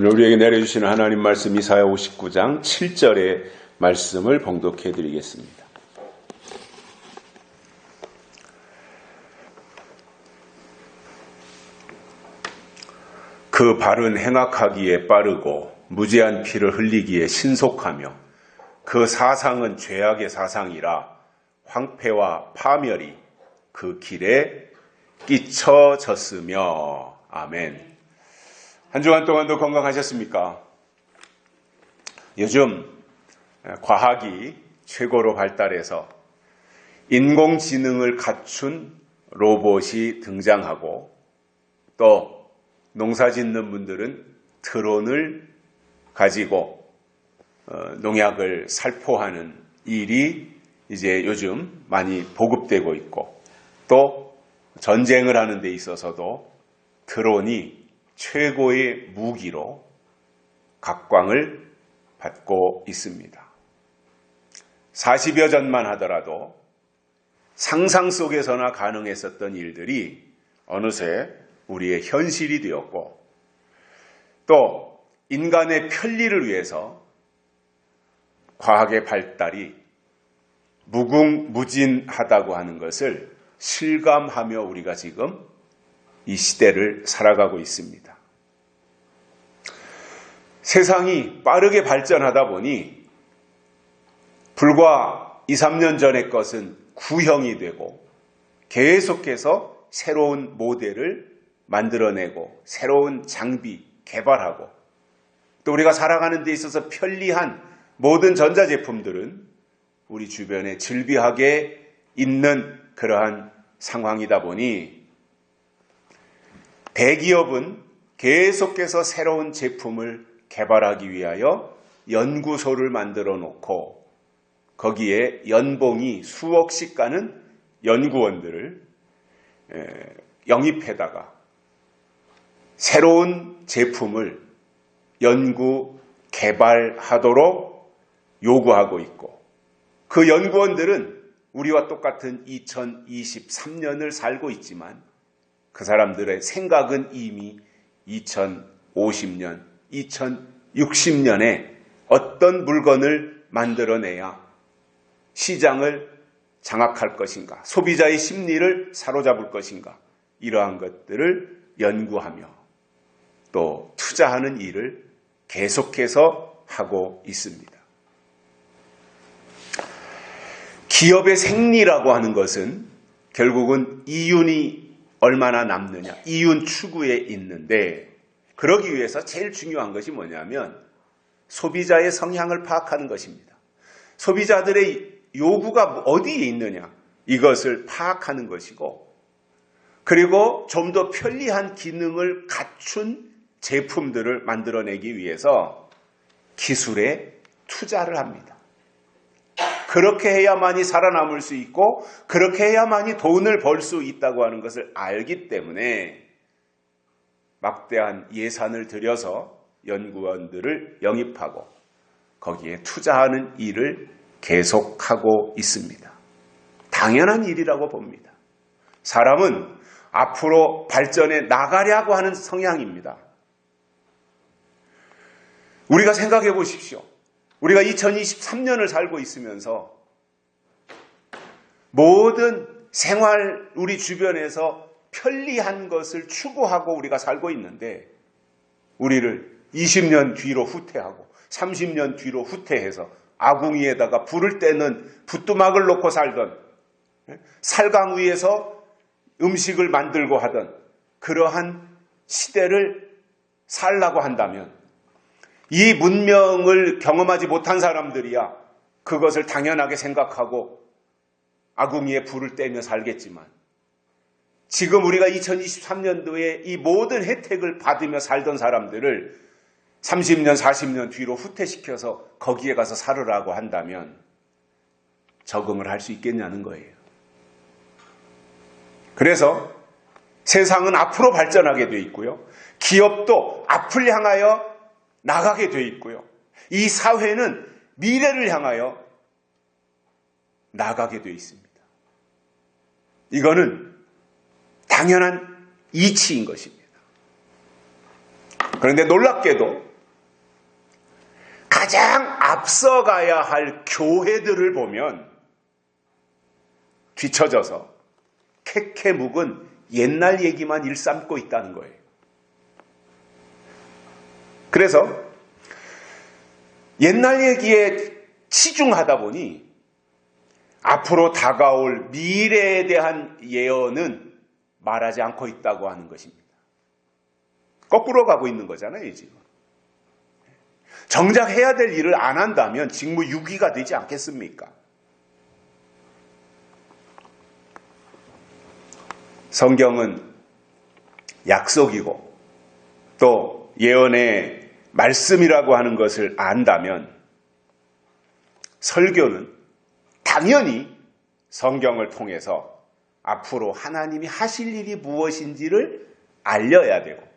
오늘 우리에게 내려주시는 하나님 말씀 이사야 59장 7절의 말씀을 봉독해 드리겠습니다. 그 발은 행악하기에 빠르고 무죄한 피를 흘리기에 신속하며 그 사상은 죄악의 사상이라 황폐와 파멸이 그 길에 끼쳐졌으며. 아멘. 한 주간 동안도 건강하셨습니까? 요즘 과학이 최고로 발달해서 인공지능을 갖춘 로봇이 등장하고 또 농사 짓는 분들은 드론을 가지고 농약을 살포하는 일이 이제 요즘 많이 보급되고 있고, 또 전쟁을 하는 데 있어서도 드론이 최고의 무기로 각광을 받고 있습니다. 40여 전만 하더라도 상상 속에서나 가능했었던 일들이 어느새 우리의 현실이 되었고, 또 인간의 편리를 위해서 과학의 발달이 무궁무진하다고 하는 것을 실감하며 우리가 지금 이 시대를 살아가고 있습니다. 세상이 빠르게 발전하다 보니 불과 2, 3년 전의 것은 구형이 되고 계속해서 새로운 모델을 만들어내고 새로운 장비 개발하고, 또 우리가 살아가는 데 있어서 편리한 모든 전자제품들은 우리 주변에 즐비하게 있는 그러한 상황이다 보니 대기업은 계속해서 새로운 제품을 개발하기 위하여 연구소를 만들어 놓고 거기에 연봉이 수억씩 가는 연구원들을 영입해다가 새로운 제품을 연구 개발하도록 요구하고 있고, 그 연구원들은 우리와 똑같은 2023년을 살고 있지만 그 사람들의 생각은 이미 2050년, 2060년에 어떤 물건을 만들어내야 시장을 장악할 것인가, 소비자의 심리를 사로잡을 것인가, 이러한 것들을 연구하며 또 투자하는 일을 계속해서 하고 있습니다. 기업의 생리라고 하는 것은 결국은 이윤이 얼마나 남느냐, 이윤 추구에 있는데, 그러기 위해서 제일 중요한 것이 뭐냐면 소비자의 성향을 파악하는 것입니다. 소비자들의 요구가 어디에 있느냐, 이것을 파악하는 것이고, 그리고 좀 더 편리한 기능을 갖춘 제품들을 만들어내기 위해서 기술에 투자를 합니다. 그렇게 해야만이 살아남을 수 있고 그렇게 해야만이 돈을 벌 수 있다고 하는 것을 알기 때문에 막대한 예산을 들여서 연구원들을 영입하고 거기에 투자하는 일을 계속하고 있습니다. 당연한 일이라고 봅니다. 사람은 앞으로 발전해 나가려고 하는 성향입니다. 우리가 생각해 보십시오. 우리가 2023년을 살고 있으면서 모든 생활, 우리 주변에서 편리한 것을 추구하고 우리가 살고 있는데, 우리를 20년 뒤로 후퇴하고 30년 뒤로 후퇴해서 아궁이에다가 불을 떼는 붓두막을 놓고 살던, 살강 위에서 음식을 만들고 하던 그러한 시대를 살라고 한다면, 이 문명을 경험하지 못한 사람들이야 그것을 당연하게 생각하고 아궁이에 불을 떼며 살겠지만, 지금 우리가 2023년도에 이 모든 혜택을 받으며 살던 사람들을 30년, 40년 뒤로 후퇴시켜서 거기에 가서 살으라고 한다면 적응을 할 수 있겠냐는 거예요. 그래서 세상은 앞으로 발전하게 돼 있고요, 기업도 앞을 향하여 나가게 돼 있고요, 이 사회는 미래를 향하여 나가게 돼 있습니다. 이거는 당연한 이치인 것입니다. 그런데 놀랍게도 가장 앞서가야 할 교회들을 보면 뒤처져서 캐캐 묵은 옛날 얘기만 일삼고 있다는 거예요. 그래서 옛날 얘기에 치중하다 보니 앞으로 다가올 미래에 대한 예언은 말하지 않고 있다고 하는 것입니다. 거꾸로 가고 있는 거잖아요, 지금. 정작 해야 될 일을 안 한다면 직무유기가 되지 않겠습니까? 성경은 약속이고 또 예언의 말씀이라고 하는 것을 안다면 설교는 당연히 성경을 통해서 앞으로 하나님이 하실 일이 무엇인지를 알려야 되고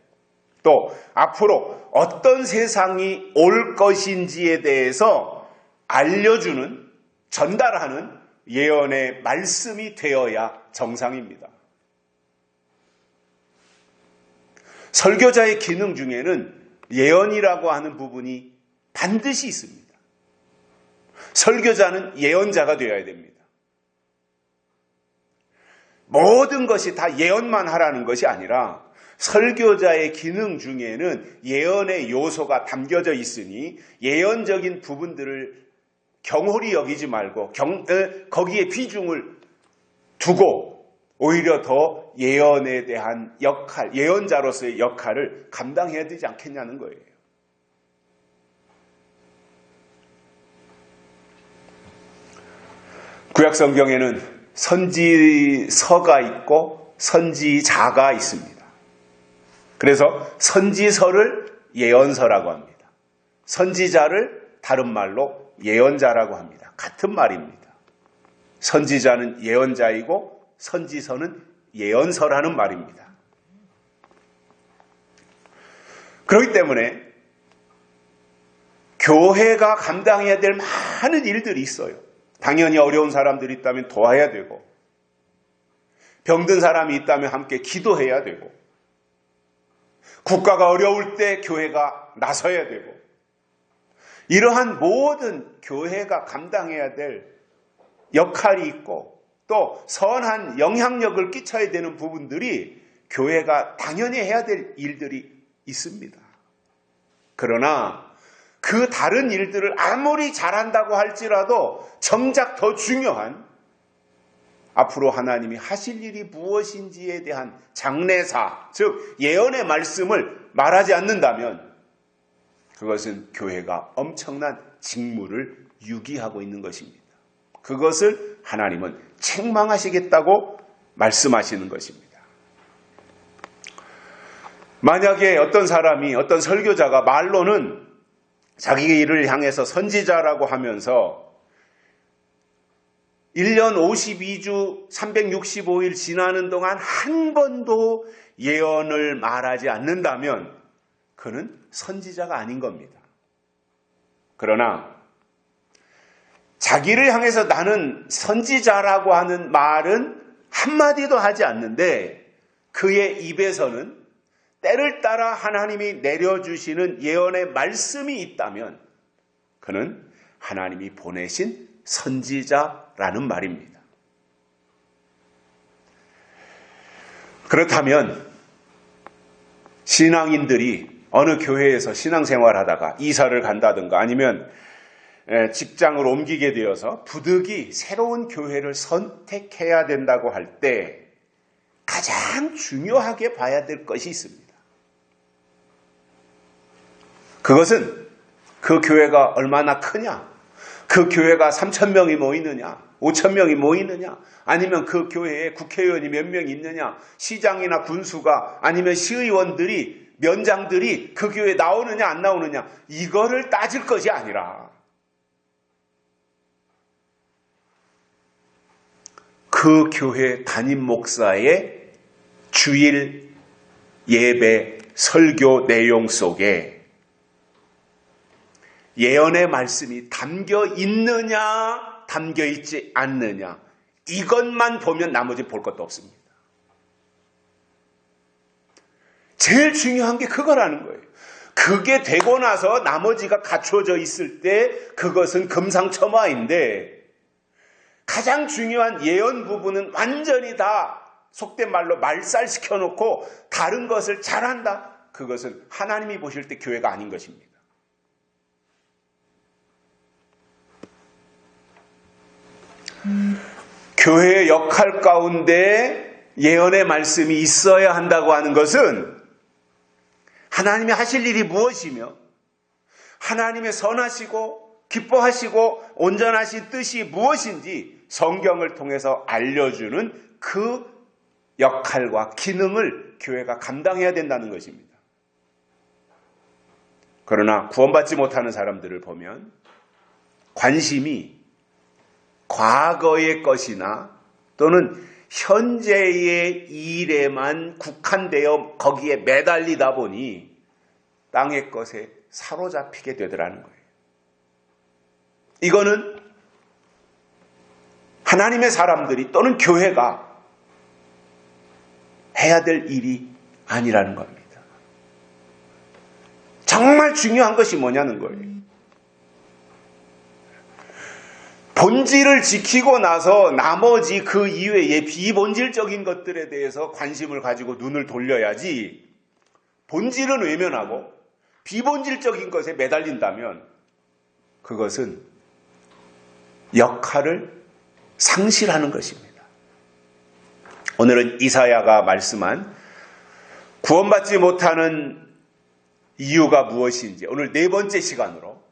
또 앞으로 어떤 세상이 올 것인지에 대해서 알려주는, 전달하는 예언의 말씀이 되어야 정상입니다. 설교자의 기능 중에는 예언이라고 하는 부분이 반드시 있습니다. 설교자는 예언자가 되어야 됩니다. 모든 것이 다 예언만 하라는 것이 아니라 설교자의 기능 중에는 예언의 요소가 담겨져 있으니 예언적인 부분들을 경홀히 여기지 말고 거기에 비중을 두고 오히려 더 예언에 대한 역할, 예언자로서의 역할을 감당해야 되지 않겠냐는 거예요. 구약 성경에는 선지서가 있고 선지자가 있습니다. 그래서 선지서를 예언서라고 합니다. 선지자를 다른 말로 예언자라고 합니다. 같은 말입니다. 선지자는 예언자이고 선지서는 예언서라는 말입니다. 그렇기 때문에 교회가 감당해야 될 많은 일들이 있어요. 당연히 어려운 사람들이 있다면 도와야 되고 병든 사람이 있다면 함께 기도해야 되고 국가가 어려울 때 교회가 나서야 되고 이러한 모든 교회가 감당해야 될 역할이 있고 또 선한 영향력을 끼쳐야 되는 부분들이 교회가 당연히 해야 될 일들이 있습니다. 그러나 그 다른 일들을 아무리 잘한다고 할지라도 정작 더 중요한 앞으로 하나님이 하실 일이 무엇인지에 대한 장래사, 즉 예언의 말씀을 말하지 않는다면 그것은 교회가 엄청난 직무를 유기하고 있는 것입니다. 그것을 하나님은 책망하시겠다고 말씀하시는 것입니다. 만약에 어떤 사람이, 어떤 설교자가 말로는 자기의 일을 향해서 선지자라고 하면서 1년 52주 365일 지나는 동안 한 번도 예언을 말하지 않는다면 그는 선지자가 아닌 겁니다. 그러나 자기를 향해서 나는 선지자라고 하는 말은 한마디도 하지 않는데 그의 입에서는 때를 따라 하나님이 내려주시는 예언의 말씀이 있다면 그는 하나님이 보내신 선지자라는 말입니다. 그렇다면 신앙인들이 어느 교회에서 신앙생활하다가 이사를 간다든가 아니면 직장을 옮기게 되어서 부득이 새로운 교회를 선택해야 된다고 할 때 가장 중요하게 봐야 될 것이 있습니다. 그것은 그 교회가 얼마나 크냐, 그 교회가 3,000명이 모이느냐, 5,000명이 모이느냐, 아니면 그 교회에 국회의원이 몇 명 있느냐, 시장이나 군수가 아니면 시의원들이, 면장들이 그 교회에 나오느냐 안 나오느냐, 이거를 따질 것이 아니라 그 교회 담임 목사의 주일 예배 설교 내용 속에 예언의 말씀이 담겨 있느냐, 담겨 있지 않느냐, 이것만 보면 나머지 볼 것도 없습니다. 제일 중요한 게 그거라는 거예요. 그게 되고 나서 나머지가 갖춰져 있을 때 그것은 금상첨화인데, 가장 중요한 예언 부분은 완전히 다 속된 말로 말살시켜 놓고 다른 것을 잘한다. 그것은 하나님이 보실 때 교회가 아닌 것입니다. 교회의 역할 가운데 예언의 말씀이 있어야 한다고 하는 것은 하나님이 하실 일이 무엇이며 하나님의 선하시고 기뻐하시고 온전하신 뜻이 무엇인지 성경을 통해서 알려주는 그 역할과 기능을 교회가 감당해야 된다는 것입니다. 그러나 구원받지 못하는 사람들을 보면 관심이 과거의 것이나 또는 현재의 일에만 국한되어 거기에 매달리다 보니 땅의 것에 사로잡히게 되더라는 거예요. 이거는 하나님의 사람들이 또는 교회가 해야 될 일이 아니라는 겁니다. 정말 중요한 것이 뭐냐는 거예요. 본질을 지키고 나서 나머지 그 이외의 비본질적인 것들에 대해서 관심을 가지고 눈을 돌려야지, 본질은 외면하고 비본질적인 것에 매달린다면 그것은 역할을 상실하는 것입니다. 오늘은 이사야가 말씀한 구원받지 못하는 이유가 무엇인지 오늘 네 번째 시간으로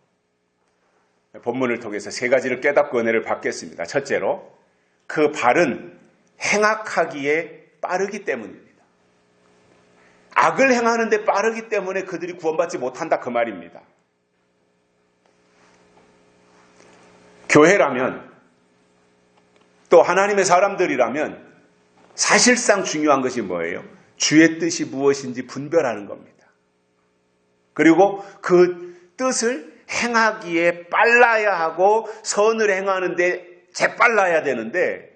본문을 통해서 세 가지를 깨닫고 은혜를 받겠습니다. 첫째로, 그 발은 행악하기에 빠르기 때문입니다. 악을 행하는데 빠르기 때문에 그들이 구원받지 못한다, 그 말입니다. 교회라면 또 하나님의 사람들이라면 사실상 중요한 것이 뭐예요? 주의 뜻이 무엇인지 분별하는 겁니다. 그리고 그 뜻을 행하기에 빨라야 하고 선을 행하는데 재빨라야 되는데,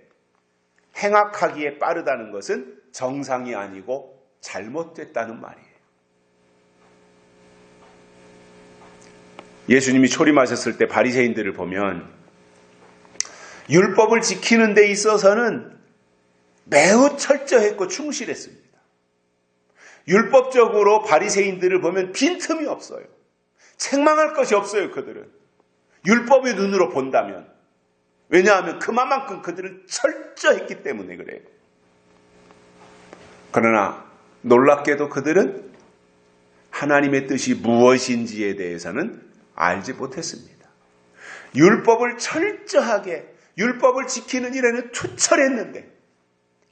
행악하기에 빠르다는 것은 정상이 아니고 잘못됐다는 말이에요. 예수님이 초림하셨을 때 바리새인들을 보면 율법을 지키는 데 있어서는 매우 철저했고 충실했습니다. 율법적으로 바리새인들을 보면 빈틈이 없어요. 책망할 것이 없어요. 그들은 율법의 눈으로 본다면. 왜냐하면 그만큼 그들은 철저했기 때문에 그래요. 그러나 놀랍게도 그들은 하나님의 뜻이 무엇인지에 대해서는 알지 못했습니다. 율법을 철저하게, 율법을 지키는 일에는 투철했는데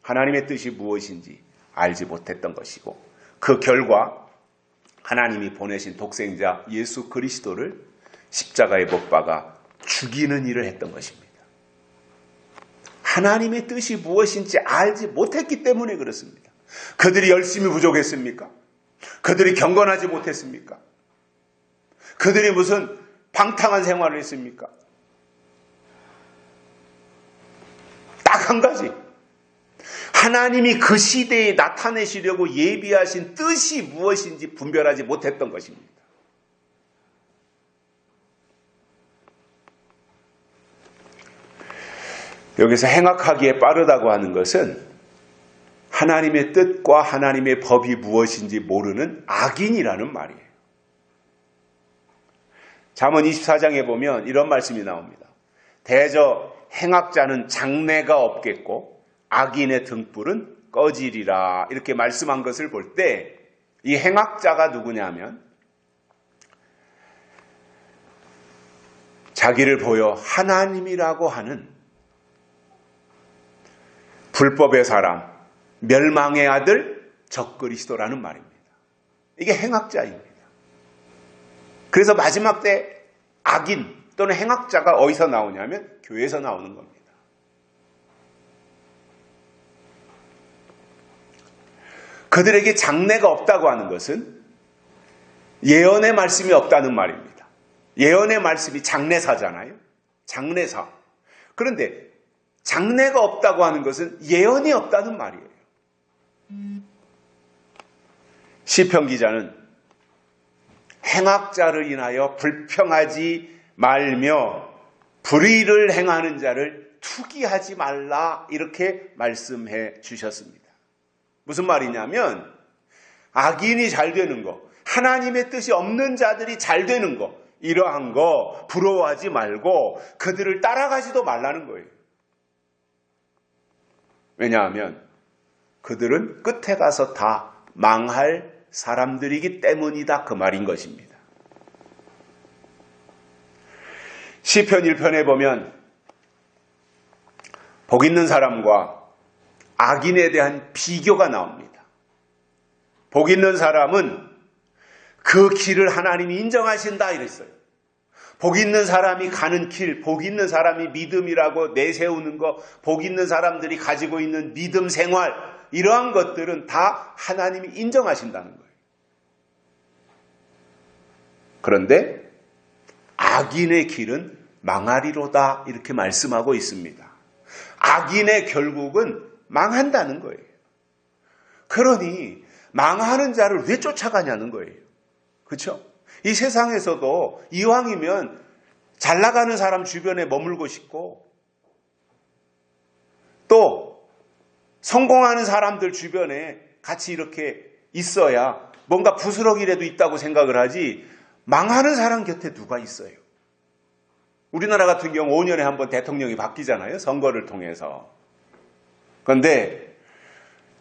하나님의 뜻이 무엇인지 알지 못했던 것이고, 그 결과 하나님이 보내신 독생자 예수 그리스도를 십자가에 못 박아 죽이는 일을 했던 것입니다. 하나님의 뜻이 무엇인지 알지 못했기 때문에 그렇습니다. 그들이 열심히 부족했습니까? 그들이 경건하지 못했습니까? 그들이 무슨 방탕한 생활을 했습니까? 딱 한 가지, 하나님이 그 시대에 나타내시려고 예비하신 뜻이 무엇인지 분별하지 못했던 것입니다. 여기서 행악하기에 빠르다고 하는 것은 하나님의 뜻과 하나님의 법이 무엇인지 모르는 악인이라는 말이에요. 잠언 24장에 보면 이런 말씀이 나옵니다. 대저 행악자는 장래가 없겠고 악인의 등불은 꺼지리라, 이렇게 말씀한 것을 볼 때 이 행악자가 누구냐면 자기를 보여 하나님이라고 하는 불법의 사람, 멸망의 아들 적그리스도라는 말입니다. 이게 행악자입니다. 그래서 마지막 때 악인 또는 행악자가 어디서 나오냐면 교회에서 나오는 겁니다. 그들에게 장래가 없다고 하는 것은 예언의 말씀이 없다는 말입니다. 예언의 말씀이 장래사잖아요. 장래사. 그런데 장래가 없다고 하는 것은 예언이 없다는 말이에요. 시편 기자는 행악자를 인하여 불평하지 말며 불의를 행하는 자를 투기하지 말라 이렇게 말씀해 주셨습니다. 무슨 말이냐면 악인이 잘 되는 거, 하나님의 뜻이 없는 자들이 잘 되는 거, 이러한 거 부러워하지 말고 그들을 따라가지도 말라는 거예요. 왜냐하면 그들은 끝에 가서 다 망할 사람들이기 때문이다 그 말인 것입니다. 시편 1편에 보면 복 있는 사람과 악인에 대한 비교가 나옵니다. 복 있는 사람은 그 길을 하나님이 인정하신다 이랬어요. 복 있는 사람이 가는 길, 복 있는 사람이 믿음이라고 내세우는 것, 복 있는 사람들이 가지고 있는 믿음 생활, 이러한 것들은 다 하나님이 인정하신다는 거예요. 그런데 악인의 길은 망하리로다 이렇게 말씀하고 있습니다. 악인의 결국은 망한다는 거예요. 그러니 망하는 자를 왜 쫓아가냐는 거예요. 그렇죠? 이 세상에서도 이왕이면 잘 나가는 사람 주변에 머물고 싶고 또 성공하는 사람들 주변에 같이 이렇게 있어야 뭔가 부스러기라도 있다고 생각을 하지 망하는 사람 곁에 누가 있어요? 우리나라 같은 경우 5년에 한 번 대통령이 바뀌잖아요. 선거를 통해서. 그런데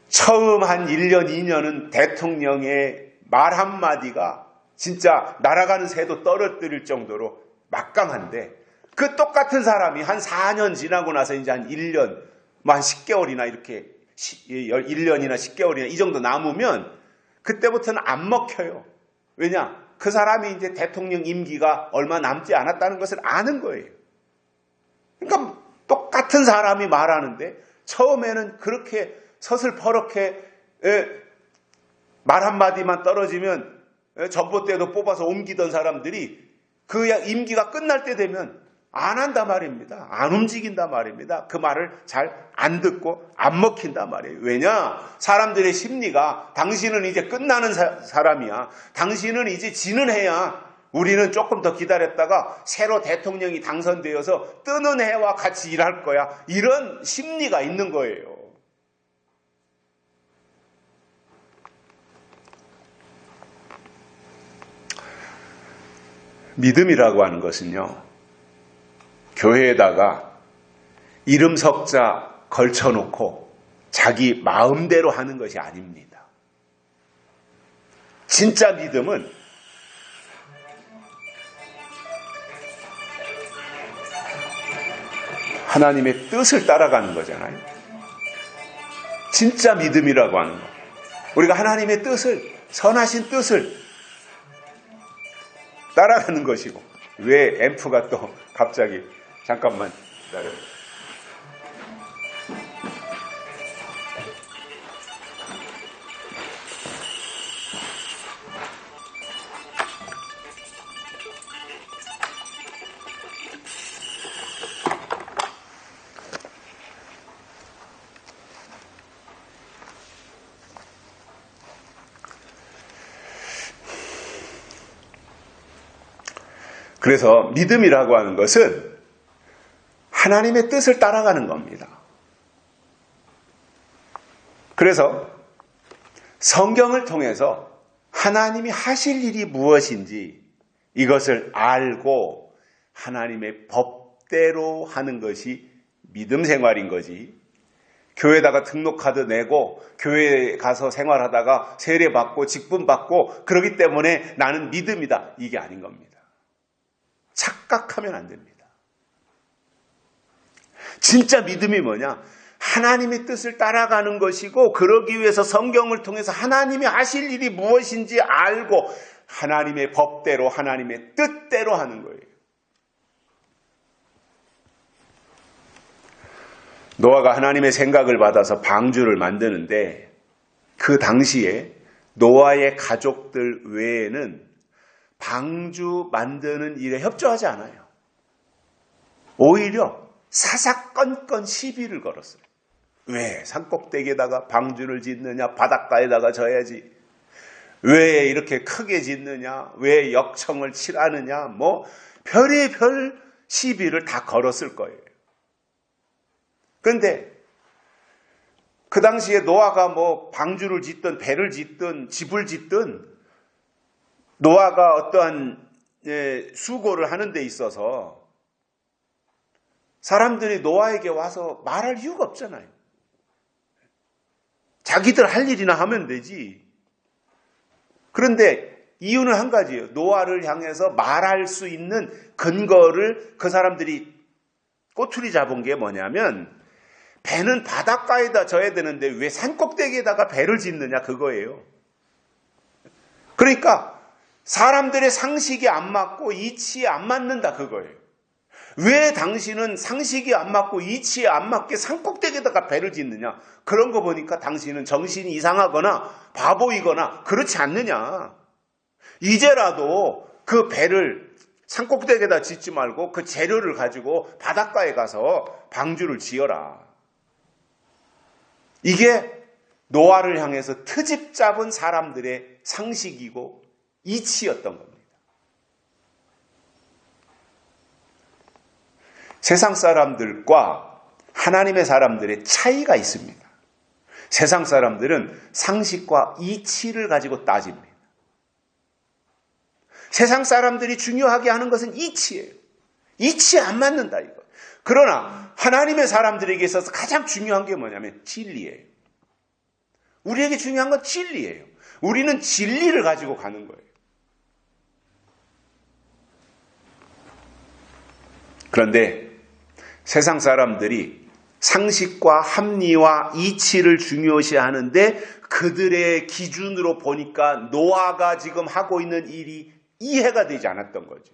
처음 한 1년, 2년은 대통령의 말 한마디가 진짜 날아가는 새도 떨어뜨릴 정도로 막강한데 그 똑같은 사람이 한 4년 지나고 나서 이제 한 1년, 한 10개월이나 이렇게 1년이나 10개월이나 이 정도 남으면 그때부터는 안 먹혀요. 왜냐? 그 사람이 이제 대통령 임기가 얼마 남지 않았다는 것을 아는 거예요. 그러니까 똑같은 사람이 말하는데 처음에는 그렇게 서슬퍼렇게 말 한마디만 떨어지면 전봇대도 뽑아서 옮기던 사람들이 그 임기가 끝날 때 되면 안 한단 말입니다. 안 움직인단 말입니다. 그 말을 잘 안 듣고 안 먹힌단 말이에요. 왜냐? 사람들의 심리가 당신은 이제 끝나는 사람이야. 당신은 이제 지는 해야 우리는 조금 더 기다렸다가 새로 대통령이 당선되어서 뜨는 해와 같이 일할 거야. 이런 심리가 있는 거예요. 믿음이라고 하는 것은요, 교회에다가 이름 석자 걸쳐놓고 자기 마음대로 하는 것이 아닙니다. 진짜 믿음은 하나님의 뜻을 따라가는 거잖아요. 진짜 믿음이라고 하는 거. 우리가 하나님의 뜻을, 선하신 뜻을 따라가는 것이고. 왜 앰프가 또 갑자기 잠깐만 기다려요. 그래서 믿음이라고 하는 것은 하나님의 뜻을 따라가는 겁니다. 그래서 성경을 통해서 하나님이 하실 일이 무엇인지 이것을 알고 하나님의 법대로 하는 것이 믿음 생활인 거지. 교회에다가 등록카드 내고 교회에 가서 생활하다가 세례 받고 직분 받고 그러기 때문에 나는 믿음이다. 이게 아닌 겁니다. 착각하면 안 됩니다. 진짜 믿음이 뭐냐? 하나님의 뜻을 따라가는 것이고 그러기 위해서 성경을 통해서 하나님이 하실 일이 무엇인지 알고 하나님의 법대로 하나님의 뜻대로 하는 거예요. 노아가 하나님의 생각을 받아서 방주를 만드는데 그 당시에 노아의 가족들 외에는 방주 만드는 일에 협조하지 않아요. 오히려 사사건건 시비를 걸었어요. 왜 산꼭대기에다가 방주를 짓느냐? 바닷가에다가 져야지. 왜 이렇게 크게 짓느냐? 왜 역청을 칠하느냐? 뭐 별의별 시비를 다 걸었을 거예요. 그런데 그 당시에 노아가 뭐 방주를 짓든 배를 짓든 집을 짓든 노아가 어떠한 수고를 하는 데 있어서 사람들이 노아에게 와서 말할 이유가 없잖아요. 자기들 할 일이나 하면 되지. 그런데 이유는 한 가지예요. 노아를 향해서 말할 수 있는 근거를 그 사람들이 꼬투리 잡은 게 뭐냐면 배는 바닷가에다 져야 되는데 왜 산꼭대기에다가 배를 짓느냐 그거예요. 그러니까 사람들의 상식이 안 맞고 이치에 안 맞는다 그거예요. 왜 당신은 상식이 안 맞고 이치에 안 맞게 산꼭대기에다가 배를 짓느냐? 그런 거 보니까 당신은 정신이 이상하거나 바보이거나 그렇지 않느냐? 이제라도 그 배를 산꼭대기에다 짓지 말고 그 재료를 가지고 바닷가에 가서 방주를 지어라. 이게 노아를 향해서 트집 잡은 사람들의 상식이고 이치였던 겁니다. 세상 사람들과 하나님의 사람들의 차이가 있습니다. 세상 사람들은 상식과 이치를 가지고 따집니다. 세상 사람들이 중요하게 하는 것은 이치예요. 이치에 안 맞는다 이거. 그러나 하나님의 사람들에게 있어서 가장 중요한 게 뭐냐면 진리예요. 우리에게 중요한 건 진리예요. 우리는 진리를 가지고 가는 거예요. 그런데 세상 사람들이 상식과 합리와 이치를 중요시하는데 그들의 기준으로 보니까 노아가 지금 하고 있는 일이 이해가 되지 않았던 거죠.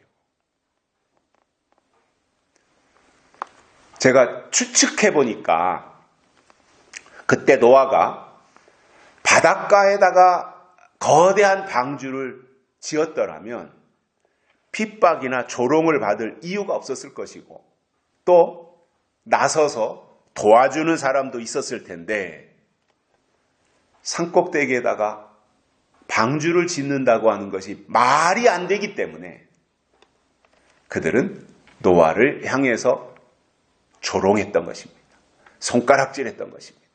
제가 추측해 보니까 그때 노아가 바닷가에다가 거대한 방주를 지었더라면 핍박이나 조롱을 받을 이유가 없었을 것이고 또 나서서 도와주는 사람도 있었을 텐데 산꼭대기에다가 방주를 짓는다고 하는 것이 말이 안 되기 때문에 그들은 노아를 향해서 조롱했던 것입니다. 손가락질했던 것입니다.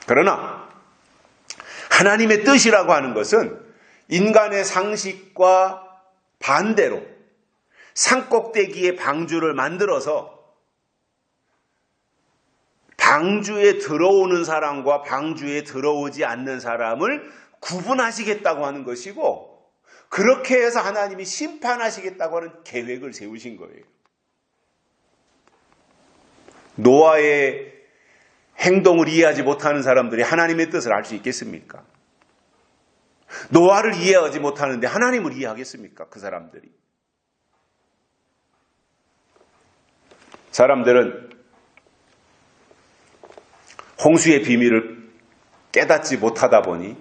그러나 하나님의 뜻이라고 하는 것은 인간의 상식과 반대로 산꼭대기에 방주를 만들어서 방주에 들어오는 사람과 방주에 들어오지 않는 사람을 구분하시겠다고 하는 것이고 그렇게 해서 하나님이 심판하시겠다고 하는 계획을 세우신 거예요. 노아의 행동을 이해하지 못하는 사람들이 하나님의 뜻을 알 수 있겠습니까? 노아를 이해하지 못하는데 하나님을 이해하겠습니까? 그 사람들이. 사람들은 홍수의 비밀을 깨닫지 못하다 보니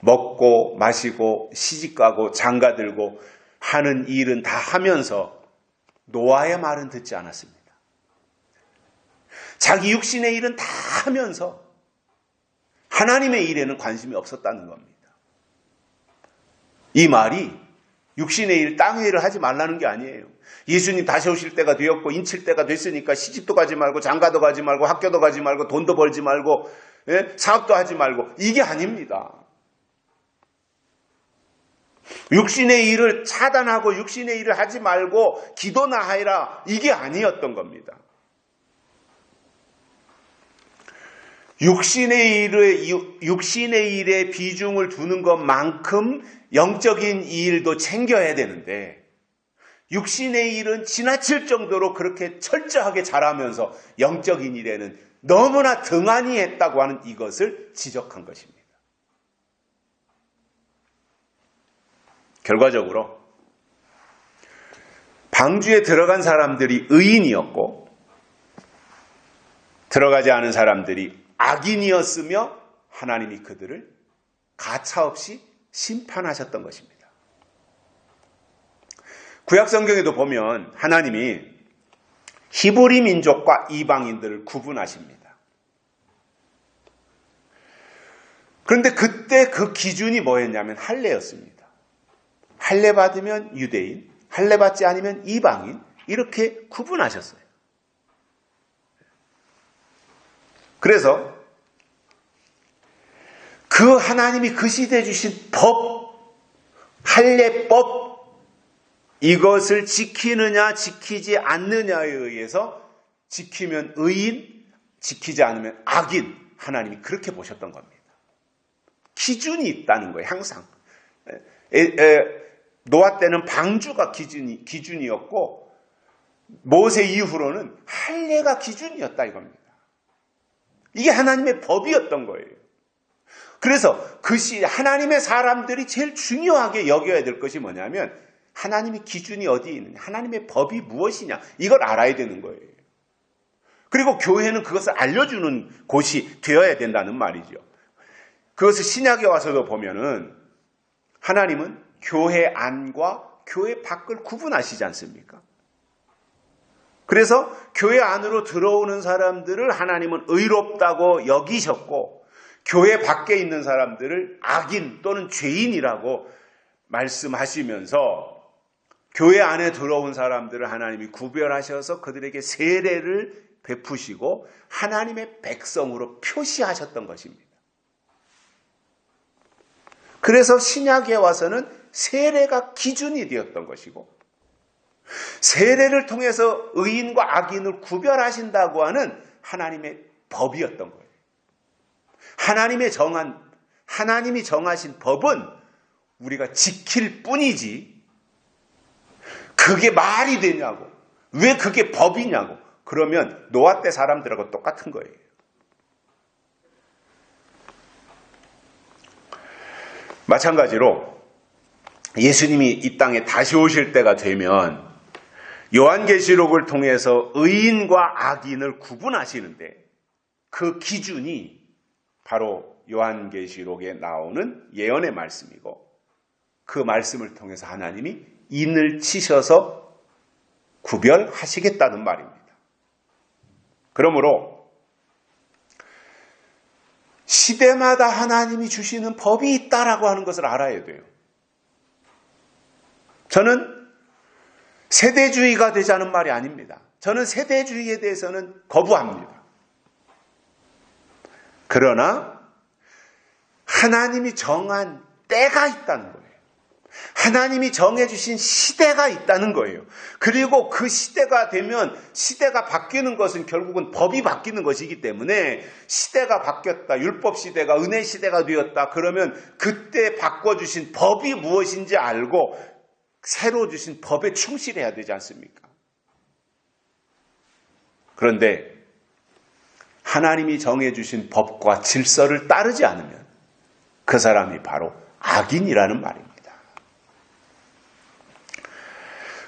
먹고 마시고 시집가고 장가들고 하는 일은 다 하면서 노아의 말은 듣지 않았습니다. 자기 육신의 일은 다 하면서 하나님의 일에는 관심이 없었다는 겁니다. 이 말이 육신의 일, 땅의 일을 하지 말라는 게 아니에요. 예수님 다시 오실 때가 되었고 인칠 때가 됐으니까 시집도 가지 말고 장가도 가지 말고 학교도 가지 말고 돈도 벌지 말고 사업도 하지 말고 이게 아닙니다. 육신의 일을 차단하고 육신의 일을 하지 말고 기도나 하라 이게 아니었던 겁니다. 육신의 일에 비중을 두는 것만큼 영적인 일도 챙겨야 되는데 육신의 일은 지나칠 정도로 그렇게 철저하게 잘하면서 영적인 일에는 너무나 등한히 했다고 하는 이것을 지적한 것입니다. 결과적으로 방주에 들어간 사람들이 의인이었고 들어가지 않은 사람들이 악인이었으며 하나님이 그들을 가차없이 심판하셨던 것입니다. 구약 성경에도 보면 하나님이 히브리 민족과 이방인들을 구분하십니다. 그런데 그때 그 기준이 뭐였냐면 할례였습니다. 할례 받으면 유대인, 할례 받지 않으면 이방인, 이렇게 구분하셨어요. 그래서 그 하나님이 그 시대에 주신 법, 할례법, 이것을 지키느냐 지키지 않느냐에 의해서 지키면 의인, 지키지 않으면 악인, 하나님이 그렇게 보셨던 겁니다. 기준이 있다는 거예요. 항상. 노아 때는 방주가 기준이었고 모세 이후로는 할례가 기준이었다 이겁니다. 이게 하나님의 법이었던 거예요. 그래서 그 하나님의 사람들이 제일 중요하게 여겨야 될 것이 뭐냐면 하나님의 기준이 어디에 있느냐, 하나님의 법이 무엇이냐, 이걸 알아야 되는 거예요. 그리고 교회는 그것을 알려주는 곳이 되어야 된다는 말이죠. 그것을 신약에 와서도 보면은 하나님은 교회 안과 교회 밖을 구분하시지 않습니까? 그래서 교회 안으로 들어오는 사람들을 하나님은 의롭다고 여기셨고 교회 밖에 있는 사람들을 악인 또는 죄인이라고 말씀하시면서 교회 안에 들어온 사람들을 하나님이 구별하셔서 그들에게 세례를 베푸시고 하나님의 백성으로 표시하셨던 것입니다. 그래서 신약에 와서는 세례가 기준이 되었던 것이고 세례를 통해서 의인과 악인을 구별하신다고 하는 하나님의 법이었던 거예요. 하나님이 정하신 법은 우리가 지킬 뿐이지 그게 말이 되냐고, 왜 그게 법이냐고, 그러면 노아 때 사람들하고 똑같은 거예요. 마찬가지로 예수님이 이 땅에 다시 오실 때가 되면 요한계시록을 통해서 의인과 악인을 구분하시는데 그 기준이 바로 요한계시록에 나오는 예언의 말씀이고 그 말씀을 통해서 하나님이 인을 치셔서 구별하시겠다는 말입니다. 그러므로 시대마다 하나님이 주시는 법이 있다라고 하는 것을 알아야 돼요. 저는 세대주의가 되자는 말이 아닙니다. 저는 세대주의에 대해서는 거부합니다. 그러나 하나님이 정한 때가 있다는 거예요. 하나님이 정해주신 시대가 있다는 거예요. 그리고 그 시대가 되면 시대가 바뀌는 것은 결국은 법이 바뀌는 것이기 때문에 시대가 바뀌었다, 율법 시대가 은혜 시대가 되었다, 그러면 그때 바꿔주신 법이 무엇인지 알고 새로 주신 법에 충실해야 되지 않습니까? 그런데 하나님이 정해주신 법과 질서를 따르지 않으면 그 사람이 바로 악인이라는 말입니다.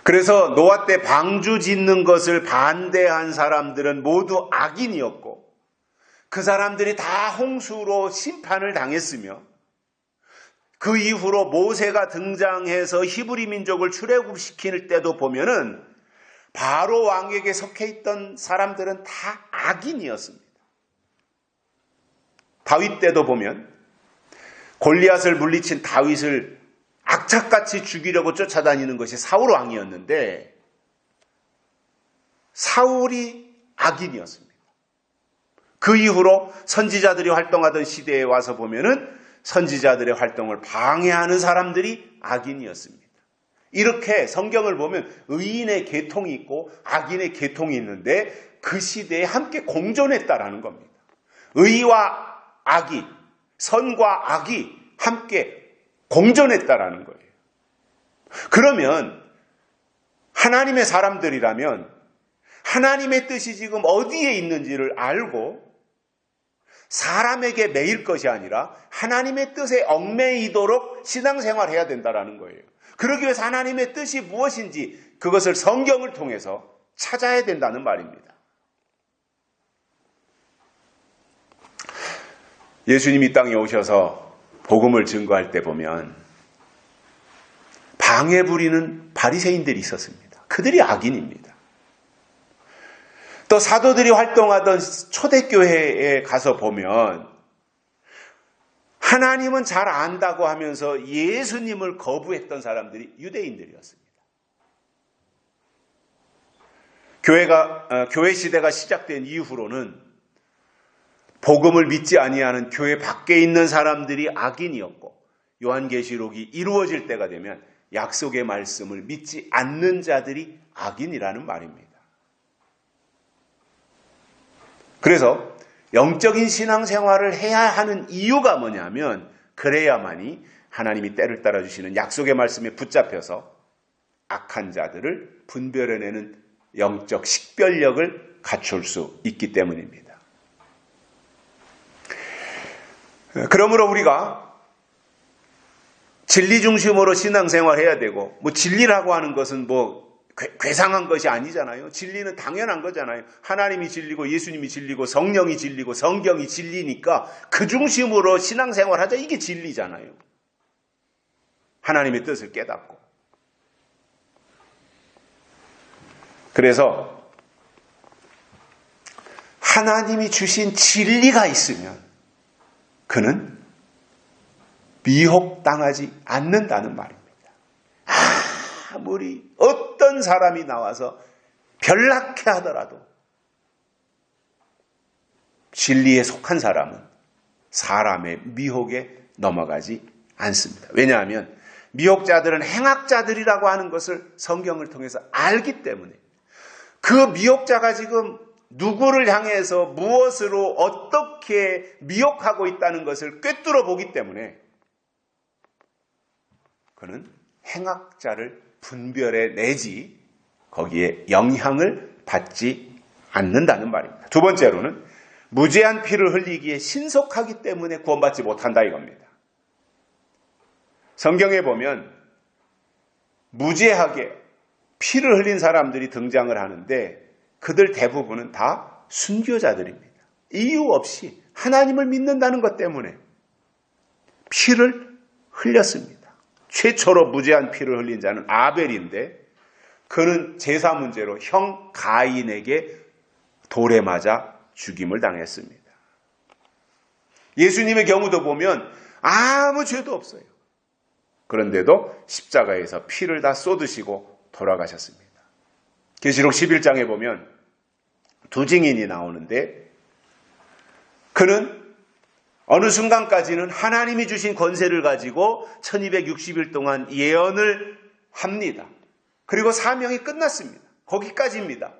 그래서 노아 때 방주 짓는 것을 반대한 사람들은 모두 악인이었고 그 사람들이 다 홍수로 심판을 당했으며 그 이후로 모세가 등장해서 히브리 민족을 출애굽시킬 때도 보면은 바로 왕에게 속해 있던 사람들은 다 악인이었습니다. 다윗 때도 보면 골리앗을 물리친 다윗을 악착같이 죽이려고 쫓아다니는 것이 사울 왕이었는데 사울이 악인이었습니다. 그 이후로 선지자들이 활동하던 시대에 와서 보면은 선지자들의 활동을 방해하는 사람들이 악인이었습니다. 이렇게 성경을 보면 의인의 계통이 있고 악인의 계통이 있는데 그 시대에 함께 공존했다라는 겁니다. 의와 악이, 선과 악이 함께 공존했다라는 거예요. 그러면 하나님의 사람들이라면 하나님의 뜻이 지금 어디에 있는지를 알고 사람에게 매일 것이 아니라 하나님의 뜻에 얽매이도록 신앙생활해야 된다라는 거예요. 그러기 위해서 하나님의 뜻이 무엇인지 그것을 성경을 통해서 찾아야 된다는 말입니다. 예수님이 이 땅에 오셔서 복음을 증거할 때 보면 방해 부리는 바리새인들이 있었습니다. 그들이 악인입니다. 또 사도들이 활동하던 초대교회에 가서 보면 하나님은 잘 안다고 하면서 예수님을 거부했던 사람들이 유대인들이었습니다. 교회 시대가 시작된 이후로는 복음을 믿지 아니하는 교회 밖에 있는 사람들이 악인이었고, 요한계시록이 이루어질 때가 되면 약속의 말씀을 믿지 않는 자들이 악인이라는 말입니다. 그래서 영적인 신앙생활을 해야 하는 이유가 뭐냐면, 그래야만이 하나님이 때를 따라주시는 약속의 말씀에 붙잡혀서 악한 자들을 분별해내는 영적 식별력을 갖출 수 있기 때문입니다. 그러므로 우리가 진리 중심으로 신앙생활해야 되고, 진리라고 하는 것은 괴상한 것이 아니잖아요. 진리는 당연한 거잖아요. 하나님이 진리고 예수님이 진리고 성령이 진리고 성경이 진리니까 그 중심으로 신앙생활하자, 이게 진리잖아요. 하나님의 뜻을 깨닫고. 그래서 하나님이 주신 진리가 있으면 그는 미혹당하지 않는다는 말입니다. 아무리 어떤 사람이 나와서 변락해 하더라도 진리에 속한 사람은 사람의 미혹에 넘어가지 않습니다. 왜냐하면 미혹자들은 행악자들이라고 하는 것을 성경을 통해서 알기 때문에, 그 미혹자가 지금 누구를 향해서 무엇으로 어떻게 미혹하고 있다는 것을 꿰뚫어 보기 때문에 그는 행악자를 분별해 내지 거기에 영향을 받지 않는다는 말입니다. 두 번째로는 무죄한 피를 흘리기에 신속하기 때문에 구원받지 못한다 이겁니다. 성경에 보면 무죄하게 피를 흘린 사람들이 등장을 하는데 그들 대부분은 다 순교자들입니다. 이유 없이 하나님을 믿는다는 것 때문에 피를 흘렸습니다. 최초로 무죄한 피를 흘린 자는 아벨인데, 그는 제사 문제로 형 가인에게 돌에 맞아 죽임을 당했습니다. 예수님의 경우도 보면 아무 죄도 없어요. 그런데도 십자가에서 피를 다 쏟으시고 돌아가셨습니다. 계시록 11장에 보면 두 증인이 나오는데, 그는 어느 순간까지는 하나님이 주신 권세를 가지고 1260일 동안 예언을 합니다. 그리고 사명이 끝났습니다. 거기까지입니다.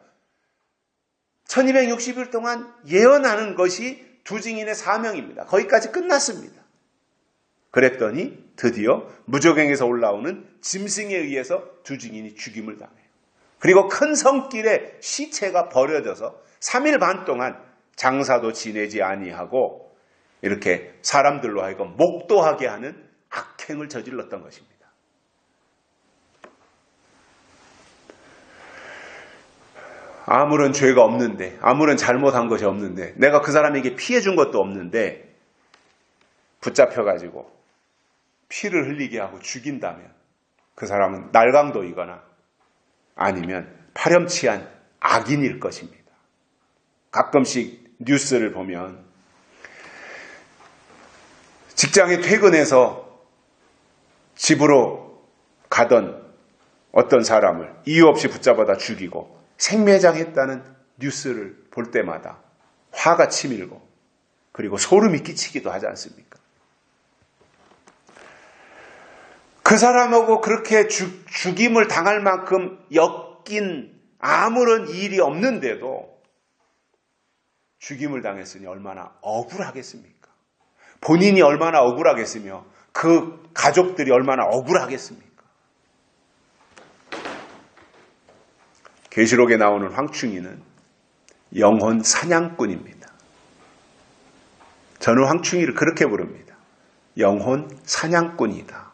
1260일 동안 예언하는 것이 두 증인의 사명입니다. 거기까지 끝났습니다. 그랬더니 드디어 무저갱에서 올라오는 짐승에 의해서 두 증인이 죽임을 당해요. 그리고 큰 성길에 시체가 버려져서 3일 반 동안 장사도 지내지 아니하고 이렇게 사람들로 하여금 목도하게 하는 악행을 저질렀던 것입니다. 아무런 죄가 없는데, 아무런 잘못한 것이 없는데, 내가 그 사람에게 피해 준 것도 없는데 붙잡혀가지고 피를 흘리게 하고 죽인다면 그 사람은 날강도이거나 아니면 파렴치한 악인일 것입니다. 가끔씩 뉴스를 보면 직장에 퇴근해서 집으로 가던 어떤 사람을 이유 없이 붙잡아다 죽이고 생매장했다는 뉴스를 볼 때마다 화가 치밀고 그리고 소름이 끼치기도 하지 않습니까? 그 사람하고 그렇게 죽임을 당할 만큼 엮인 아무런 일이 없는데도 죽임을 당했으니 얼마나 억울하겠습니까? 본인이 얼마나 억울하겠으며 그 가족들이 얼마나 억울하겠습니까? 계시록에 나오는 황충이는 영혼 사냥꾼입니다. 저는 황충이를 그렇게 부릅니다. 영혼 사냥꾼이다.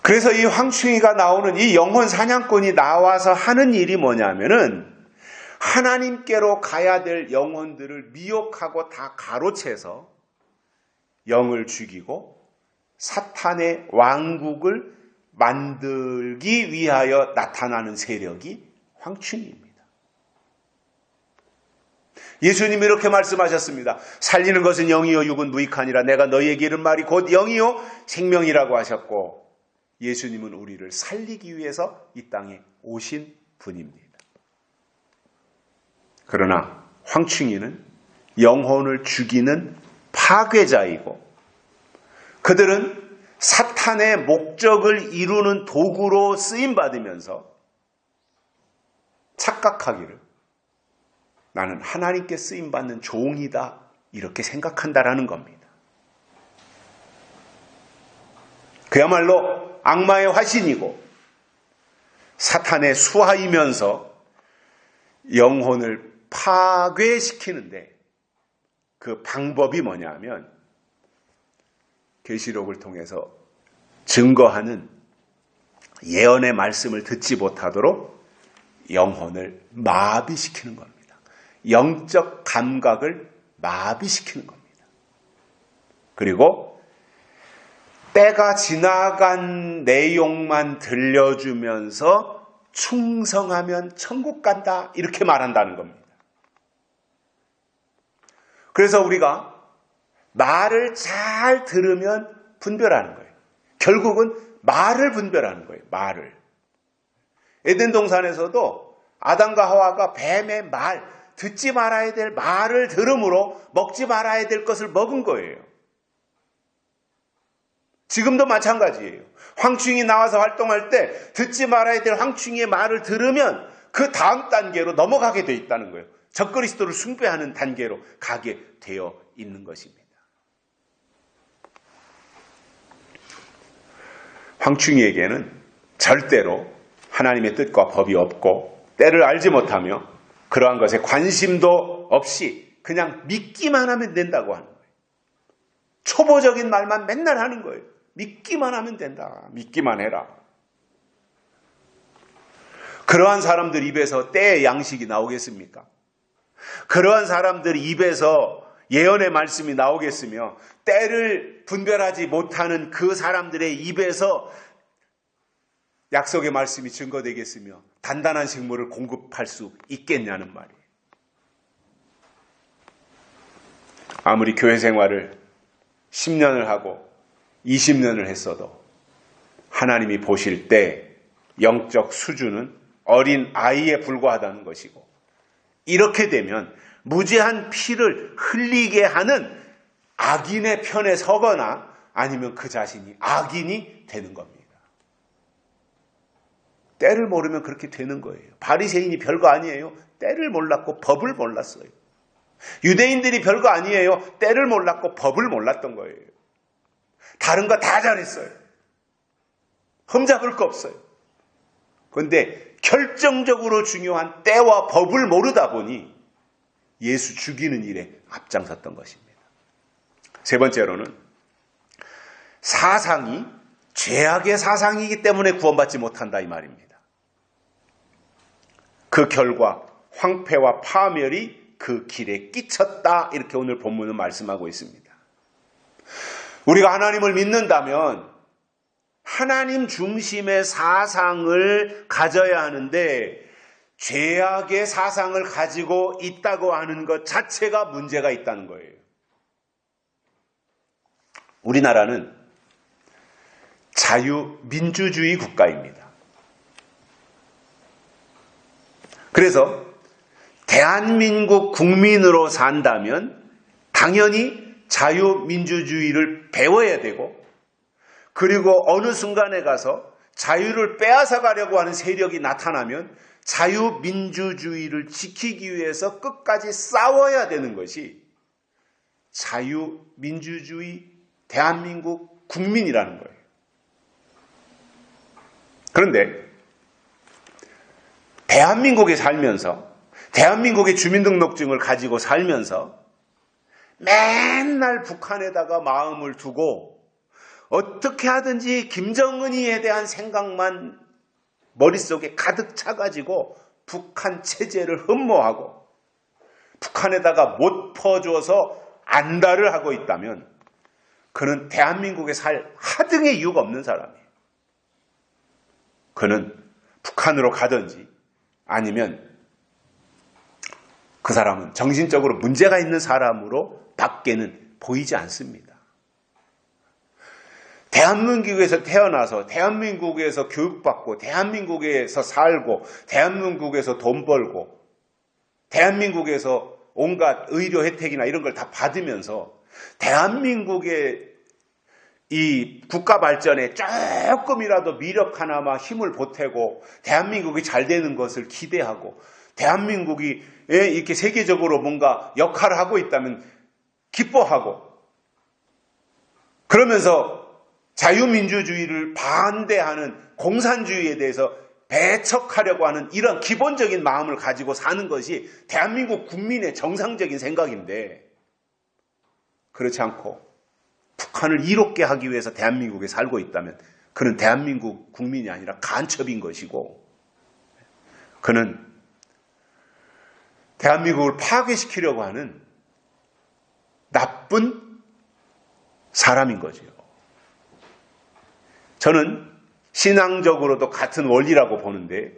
그래서 이 황충이가 나오는 이 영혼 사냥꾼이 나와서 하는 일이 뭐냐면은 하나님께로 가야 될 영혼들을 미혹하고 다 가로채서 영을 죽이고 사탄의 왕국을 만들기 위하여 나타나는 세력이 황충이입니다. 예수님이 이렇게 말씀하셨습니다. 살리는 것은 영이요 육은 무익하니라. 내가 너희에게 이른 말이 곧 영이요 생명이라고 하셨고, 예수님은 우리를 살리기 위해서 이 땅에 오신 분입니다. 그러나 황충이는 영혼을 죽이는 파괴자이고, 그들은 사탄의 목적을 이루는 도구로 쓰임받으면서 착각하기를 나는 하나님께 쓰임받는 종이다, 이렇게 생각한다라는 겁니다. 그야말로 악마의 화신이고 사탄의 수하이면서 영혼을 파괴시키는데, 그 방법이 뭐냐 하면 계시록을 통해서 증거하는 예언의 말씀을 듣지 못하도록 영혼을 마비시키는 겁니다. 영적 감각을 마비시키는 겁니다. 그리고 때가 지나간 내용만 들려주면서 충성하면 천국 간다, 이렇게 말한다는 겁니다. 그래서 우리가 말을 잘 들으면 분별하는 거예요. 결국은 말을 분별하는 거예요. 말을. 에덴 동산에서도 아담과 하와가 뱀의 말, 듣지 말아야 될 말을 들음으로 먹지 말아야 될 것을 먹은 거예요. 지금도 마찬가지예요. 황충이 나와서 활동할 때 듣지 말아야 될 황충이의 말을 들으면 그 다음 단계로 넘어가게 되어 있다는 거예요. 적그리스도를 숭배하는 단계로 가게 되어 있는 것입니다. 황충이에게는 절대로 하나님의 뜻과 법이 없고 때를 알지 못하며 그러한 것에 관심도 없이 그냥 믿기만 하면 된다고 하는 거예요. 초보적인 말만 맨날 하는 거예요. 믿기만 하면 된다. 믿기만 해라. 그러한 사람들 입에서 때의 양식이 나오겠습니까? 그러한 사람들 입에서 예언의 말씀이 나오겠으며, 때를 분별하지 못하는 그 사람들의 입에서 약속의 말씀이 증거되겠으며 단단한 식물을 공급할 수 있겠냐는 말이에요. 아무리 교회 생활을 10년을 하고 20년을 했어도 하나님이 보실 때 영적 수준은 어린 아이에 불과하다는 것이고, 이렇게 되면 무죄한 피를 흘리게 하는 악인의 편에 서거나 아니면 그 자신이 악인이 되는 겁니다. 때를 모르면 그렇게 되는 거예요. 바리새인이 별거 아니에요. 때를 몰랐고 법을 몰랐어요. 유대인들이 별거 아니에요. 때를 몰랐고 법을 몰랐던 거예요. 다른 거 다 잘했어요. 흠잡을 거 없어요. 그런데 결정적으로 중요한 때와 법을 모르다 보니 예수 죽이는 일에 앞장섰던 것입니다. 세 번째로는 사상이 죄악의 사상이기 때문에 구원받지 못한다, 이 말입니다. 그 결과 황폐와 파멸이 그 길에 끼쳤다, 이렇게 오늘 본문은 말씀하고 있습니다. 우리가 하나님을 믿는다면 하나님 중심의 사상을 가져야 하는데, 죄악의 사상을 가지고 있다고 하는 것 자체가 문제가 있다는 거예요. 우리나라는 자유민주주의 국가입니다. 그래서 대한민국 국민으로 산다면 당연히 자유민주주의를 배워야 되고, 그리고 어느 순간에 가서 자유를 빼앗아 가려고 하는 세력이 나타나면 자유민주주의를 지키기 위해서 끝까지 싸워야 되는 것이 자유민주주의 대한민국 국민이라는 거예요. 그런데 대한민국에 살면서, 대한민국의 주민등록증을 가지고 살면서 맨날 북한에다가 마음을 두고 어떻게 하든지 김정은이에 대한 생각만 머릿속에 가득 차가지고 북한 체제를 흠모하고 북한에다가 못 퍼줘서 안달을 하고 있다면 그는 대한민국에 살 하등의 이유가 없는 사람이에요. 그는 북한으로 가든지 아니면 그 사람은 정신적으로 문제가 있는 사람으로 밖에는 보이지 않습니다. 대한민국에서 태어나서 대한민국에서 교육받고 대한민국에서 살고 대한민국에서 돈 벌고 대한민국에서 온갖 의료 혜택이나 이런 걸 다 받으면서 대한민국의 이 국가 발전에 조금이라도 미력 하나마 힘을 보태고 대한민국이 잘 되는 것을 기대하고 대한민국이 이렇게 세계적으로 뭔가 역할을 하고 있다면 기뻐하고 그러면서 자유민주주의를 반대하는 공산주의에 대해서 배척하려고 하는 이런 기본적인 마음을 가지고 사는 것이 대한민국 국민의 정상적인 생각인데 그렇지 않고 북한을 이롭게 하기 위해서 대한민국에 살고 있다면 그는 대한민국 국민이 아니라 간첩인 것이고 그는 대한민국을 파괴시키려고 하는 나쁜 사람인 거죠. 저는 신앙적으로도 같은 원리라고 보는데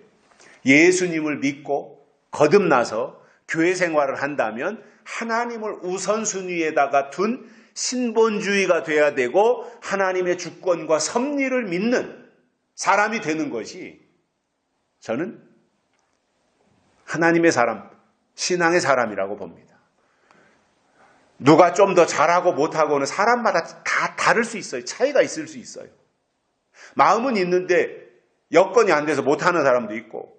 예수님을 믿고 거듭나서 교회 생활을 한다면 하나님을 우선순위에다가 둔 신본주의가 돼야 되고 하나님의 주권과 섭리를 믿는 사람이 되는 것이 저는 하나님의 사람, 신앙의 사람이라고 봅니다. 누가 좀 더 잘하고 못하고는 사람마다 다 다를 수 있어요. 차이가 있을 수 있어요. 마음은 있는데 여건이 안 돼서 못하는 사람도 있고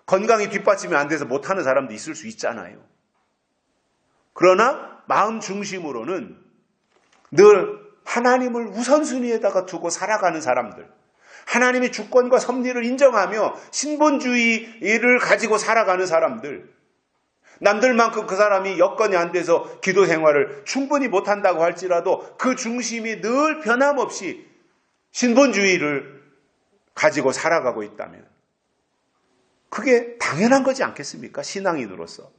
건강이 뒷받침이 안 돼서 못하는 사람도 있을 수 있잖아요. 그러나 마음 중심으로는 늘 하나님을 우선순위에다가 두고 살아가는 사람들, 하나님의 주권과 섭리를 인정하며 신본주의를 가지고 살아가는 사람들, 남들만큼 그 사람이 여건이 안 돼서 기도 생활을 충분히 못한다고 할지라도 그 중심이 늘 변함없이 신본주의를 가지고 살아가고 있다면 그게 당연한 거지 않겠습니까? 신앙인으로서.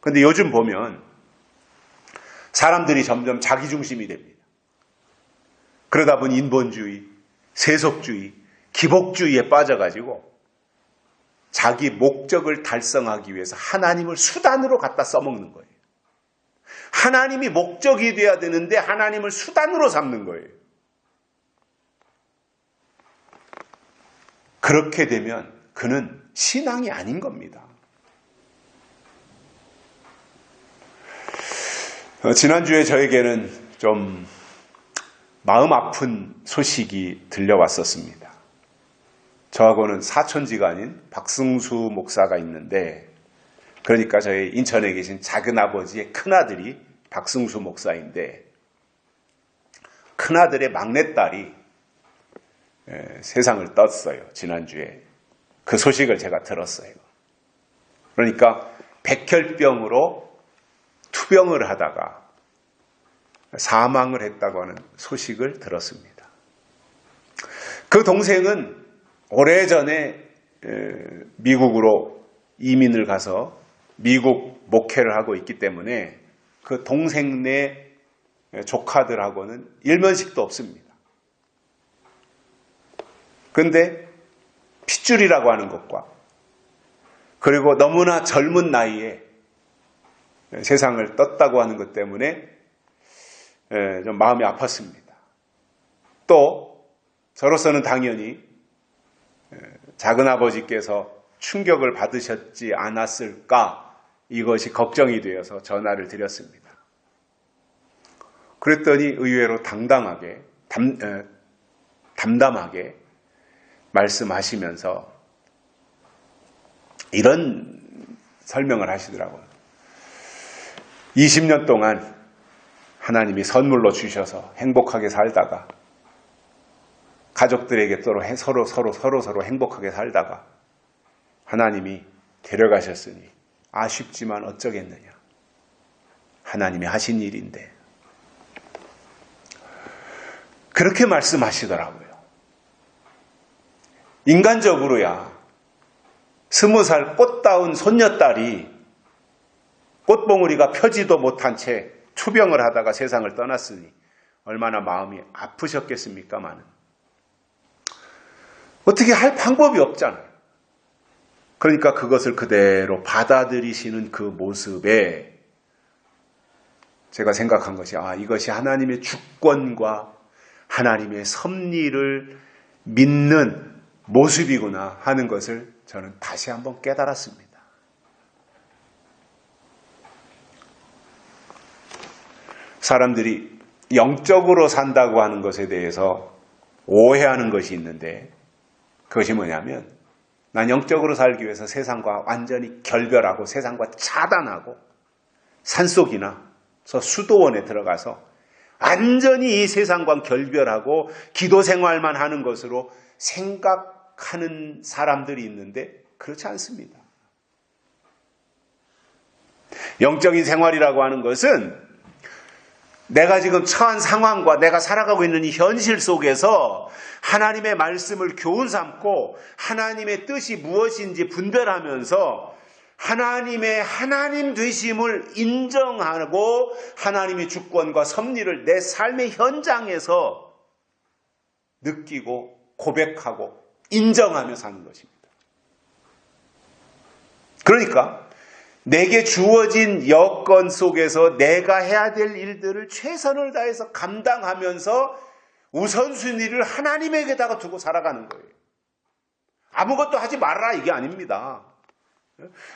그런데 요즘 보면 사람들이 점점 자기중심이 됩니다. 그러다 보니 인본주의, 세속주의, 기복주의에 빠져가지고 자기 목적을 달성하기 위해서 하나님을 수단으로 갖다 써먹는 거예요. 하나님이 목적이 돼야 되는데 하나님을 수단으로 삼는 거예요. 그렇게 되면 그는 신앙이 아닌 겁니다. 지난주에 저에게는 좀 마음 아픈 소식이 들려왔었습니다. 저하고는 사촌지가 아닌 박승수 목사가 있는데, 그러니까 저희 인천에 계신 작은아버지의 큰아들이 박승수 목사인데, 큰아들의 막내딸이 세상을 떴어요. 지난주에. 그 소식을 제가 들었어요. 그러니까 백혈병으로 투병을 하다가 사망을 했다고 하는 소식을 들었습니다. 그 동생은 오래전에 미국으로 이민을 가서 미국 목회를 하고 있기 때문에 그 동생네 조카들하고는 일면식도 없습니다. 그런데 핏줄이라고 하는 것과 그리고 너무나 젊은 나이에 세상을 떴다고 하는 것 때문에 좀 마음이 아팠습니다. 또 저로서는 당연히 작은아버지께서 충격을 받으셨지 않았을까 이것이 걱정이 되어서 전화를 드렸습니다. 그랬더니 의외로 담담하게 말씀하시면서 이런 설명을 하시더라고요. 20년 동안 하나님이 선물로 주셔서 행복하게 살다가 가족들에게 서로 행복하게 살다가 하나님이 데려가셨으니 아쉽지만 어쩌겠느냐. 하나님이 하신 일인데. 그렇게 말씀하시더라고요. 인간적으로야 20살 꽃다운 손녀딸이 꽃봉오리가 펴지도 못한 채 투병을 하다가 세상을 떠났으니 얼마나 마음이 아프셨겠습니까마는. 어떻게 할 방법이 없잖아요. 그러니까 그것을 그대로 받아들이시는 그 모습에 제가 생각한 것이 이것이 하나님의 주권과 하나님의 섭리를 믿는 모습이구나 하는 것을 저는 다시 한번 깨달았습니다. 사람들이 영적으로 산다고 하는 것에 대해서 오해하는 것이 있는데 그것이 뭐냐면 난 영적으로 살기 위해서 세상과 완전히 결별하고 세상과 차단하고 산속이나 수도원에 들어가서 완전히 이 세상과 결별하고 기도 생활만 하는 것으로 생각하는 사람들이 있는데 그렇지 않습니다. 영적인 생활이라고 하는 것은 내가 지금 처한 상황과 내가 살아가고 있는 이 현실 속에서 하나님의 말씀을 교훈 삼고 하나님의 뜻이 무엇인지 분별하면서 하나님의 하나님 되심을 인정하고 하나님의 주권과 섭리를 내 삶의 현장에서 느끼고 고백하고 인정하며 사는 것입니다. 그러니까 내게 주어진 여건 속에서 내가 해야 될 일들을 최선을 다해서 감당하면서 우선순위를 하나님에게다가 두고 살아가는 거예요. 아무것도 하지 말아라 이게 아닙니다.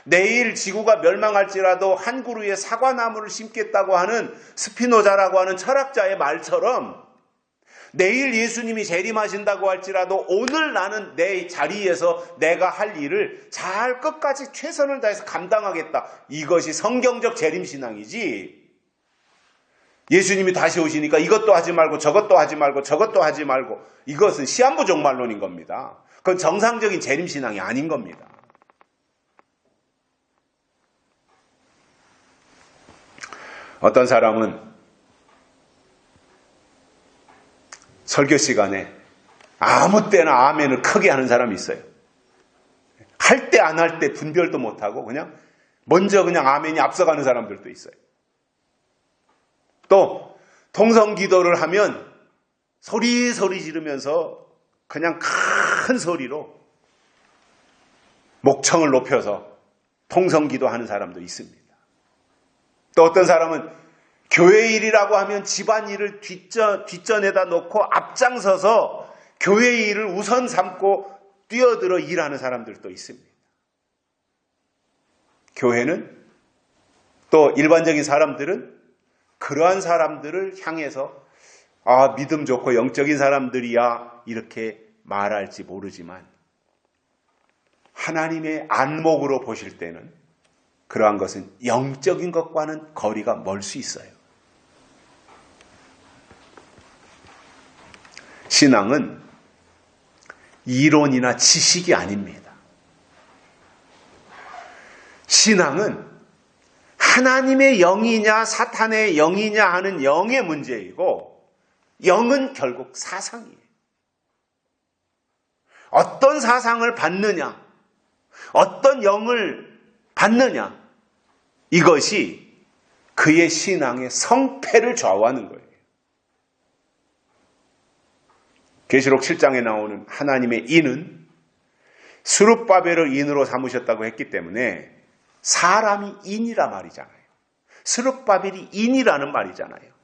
내일 지구가 멸망할지라도 한 그루의 사과나무를 심겠다고 하는 스피노자라고 하는 철학자의 말처럼 내일 예수님이 재림하신다고 할지라도 오늘 나는 내 자리에서 내가 할 일을 잘 끝까지 최선을 다해서 감당하겠다. 이것이 성경적 재림신앙이지. 예수님이 다시 오시니까 이것도 하지 말고 저것도 하지 말고 저것도 하지 말고 이것은 시한부 종말론인 겁니다. 그건 정상적인 재림신앙이 아닌 겁니다. 어떤 사람은 설교 시간에 아무 때나 아멘을 크게 하는 사람이 있어요. 할 때 안 할 때 분별도 못하고 그냥 먼저 그냥 아멘이 앞서가는 사람들도 있어요. 또 통성기도를 하면 소리 지르면서 그냥 큰 소리로 목청을 높여서 통성기도 하는 사람도 있습니다. 또 어떤 사람은 교회 일이라고 하면 집안일을 뒷전에다 놓고 앞장서서 교회 일을 우선 삼고 뛰어들어 일하는 사람들도 있습니다. 교회는 또 일반적인 사람들은 그러한 사람들을 향해서 믿음 좋고 영적인 사람들이야 이렇게 말할지 모르지만 하나님의 안목으로 보실 때는 그러한 것은 영적인 것과는 거리가 멀 수 있어요. 신앙은 이론이나 지식이 아닙니다. 신앙은 하나님의 영이냐 사탄의 영이냐 하는 영의 문제이고 영은 결국 사상이에요. 어떤 사상을 받느냐, 어떤 영을 받느냐, 이것이 그의 신앙의 성패를 좌우하는 거예요. 계시록 7장에 나오는 하나님의 인은 스룹바벨을 인으로 삼으셨다고 했기 때문에 사람이 인이라 말이잖아요. 스룹바벨이 인이라는 말이잖아요.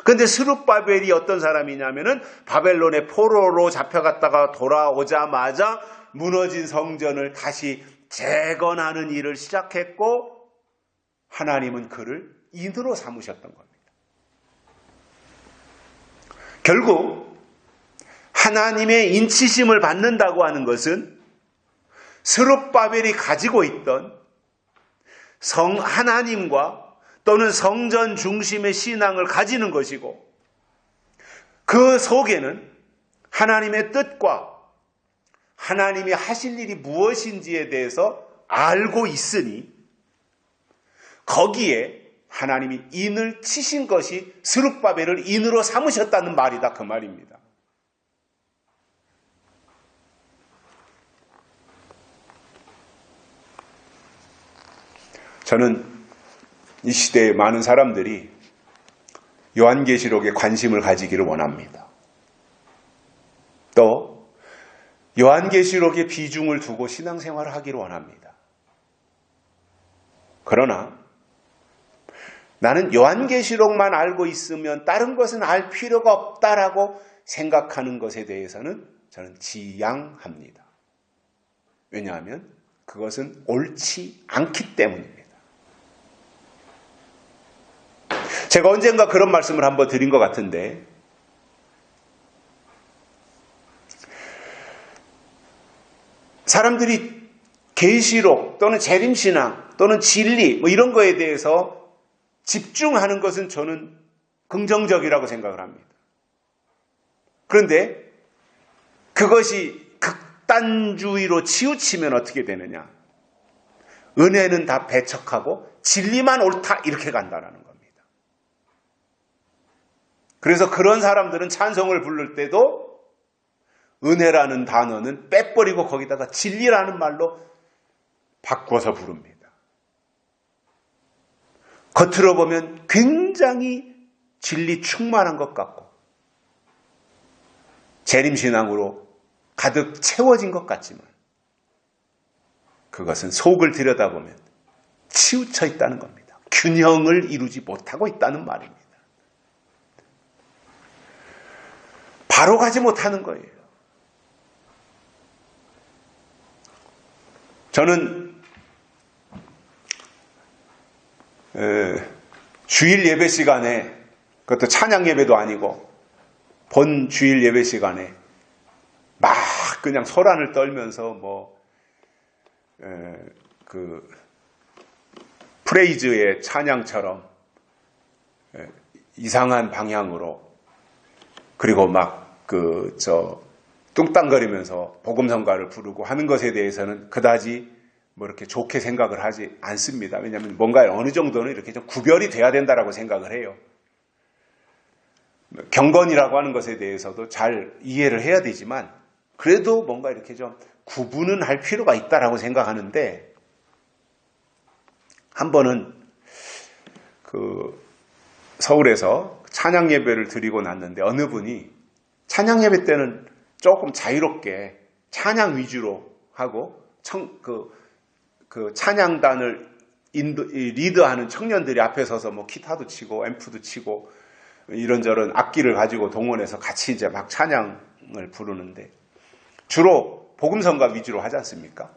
그런데 스룹바벨이 어떤 사람이냐면은 바벨론의 포로로 잡혀갔다가 돌아오자마자 무너진 성전을 다시 재건하는 일을 시작했고 하나님은 그를 인으로 삼으셨던 겁니다. 결국 하나님의 인치심을 받는다고 하는 것은 스룹바벨이 가지고 있던 하나님과 또는 성전 중심의 신앙을 가지는 것이고 그 속에는 하나님의 뜻과 하나님이 하실 일이 무엇인지에 대해서 알고 있으니 거기에 하나님이 인을 치신 것이 스룹바벨을 인으로 삼으셨다는 말이다 그 말입니다. 저는 이 시대의 많은 사람들이 요한계시록에 관심을 가지기를 원합니다. 또 요한계시록에 비중을 두고 신앙생활을 하기를 원합니다. 그러나 나는 요한계시록만 알고 있으면 다른 것은 알 필요가 없다라고 생각하는 것에 대해서는 저는 지양합니다. 왜냐하면 그것은 옳지 않기 때문입니다. 제가 언젠가 그런 말씀을 한번 드린 것 같은데, 사람들이 계시록 또는 재림신앙 또는 진리 이런 거에 대해서 집중하는 것은 저는 긍정적이라고 생각을 합니다. 그런데 그것이 극단주의로 치우치면 어떻게 되느냐? 은혜는 다 배척하고 진리만 옳다 이렇게 간다는 겁니다. 그래서 그런 사람들은 찬송을 부를 때도 은혜라는 단어는 빼버리고 거기다가 진리라는 말로 바꿔서 부릅니다. 겉으로 보면 굉장히 진리 충만한 것 같고 재림신앙으로 가득 채워진 것 같지만 그것은 속을 들여다보면 치우쳐 있다는 겁니다. 균형을 이루지 못하고 있다는 말입니다. 바로 가지 못하는 거예요. 저는 주일 예배 시간에, 그것도 찬양 예배도 아니고 본 주일 예배 시간에 막 그냥 소란을 떨면서 프레이즈의 찬양처럼 이상한 방향으로, 그리고 뚱땅거리면서 복음성가를 부르고 하는 것에 대해서는 그다지 이렇게 좋게 생각을 하지 않습니다. 왜냐하면 뭔가 어느 정도는 이렇게 좀 구별이 돼야 된다라고 생각을 해요. 경건이라고 하는 것에 대해서도 잘 이해를 해야 되지만 그래도 뭔가 이렇게 좀 구분은 할 필요가 있다라고 생각하는데, 한 번은 서울에서 찬양 예배를 드리고 났는데 어느 분이 찬양 예배 때는 조금 자유롭게 찬양 위주로 하고 찬양단을 리드하는 청년들이 앞에 서서 기타도 치고 앰프도 치고 이런저런 악기를 가지고 동원해서 같이 이제 막 찬양을 부르는데 주로 복음성가 위주로 하지 않습니까?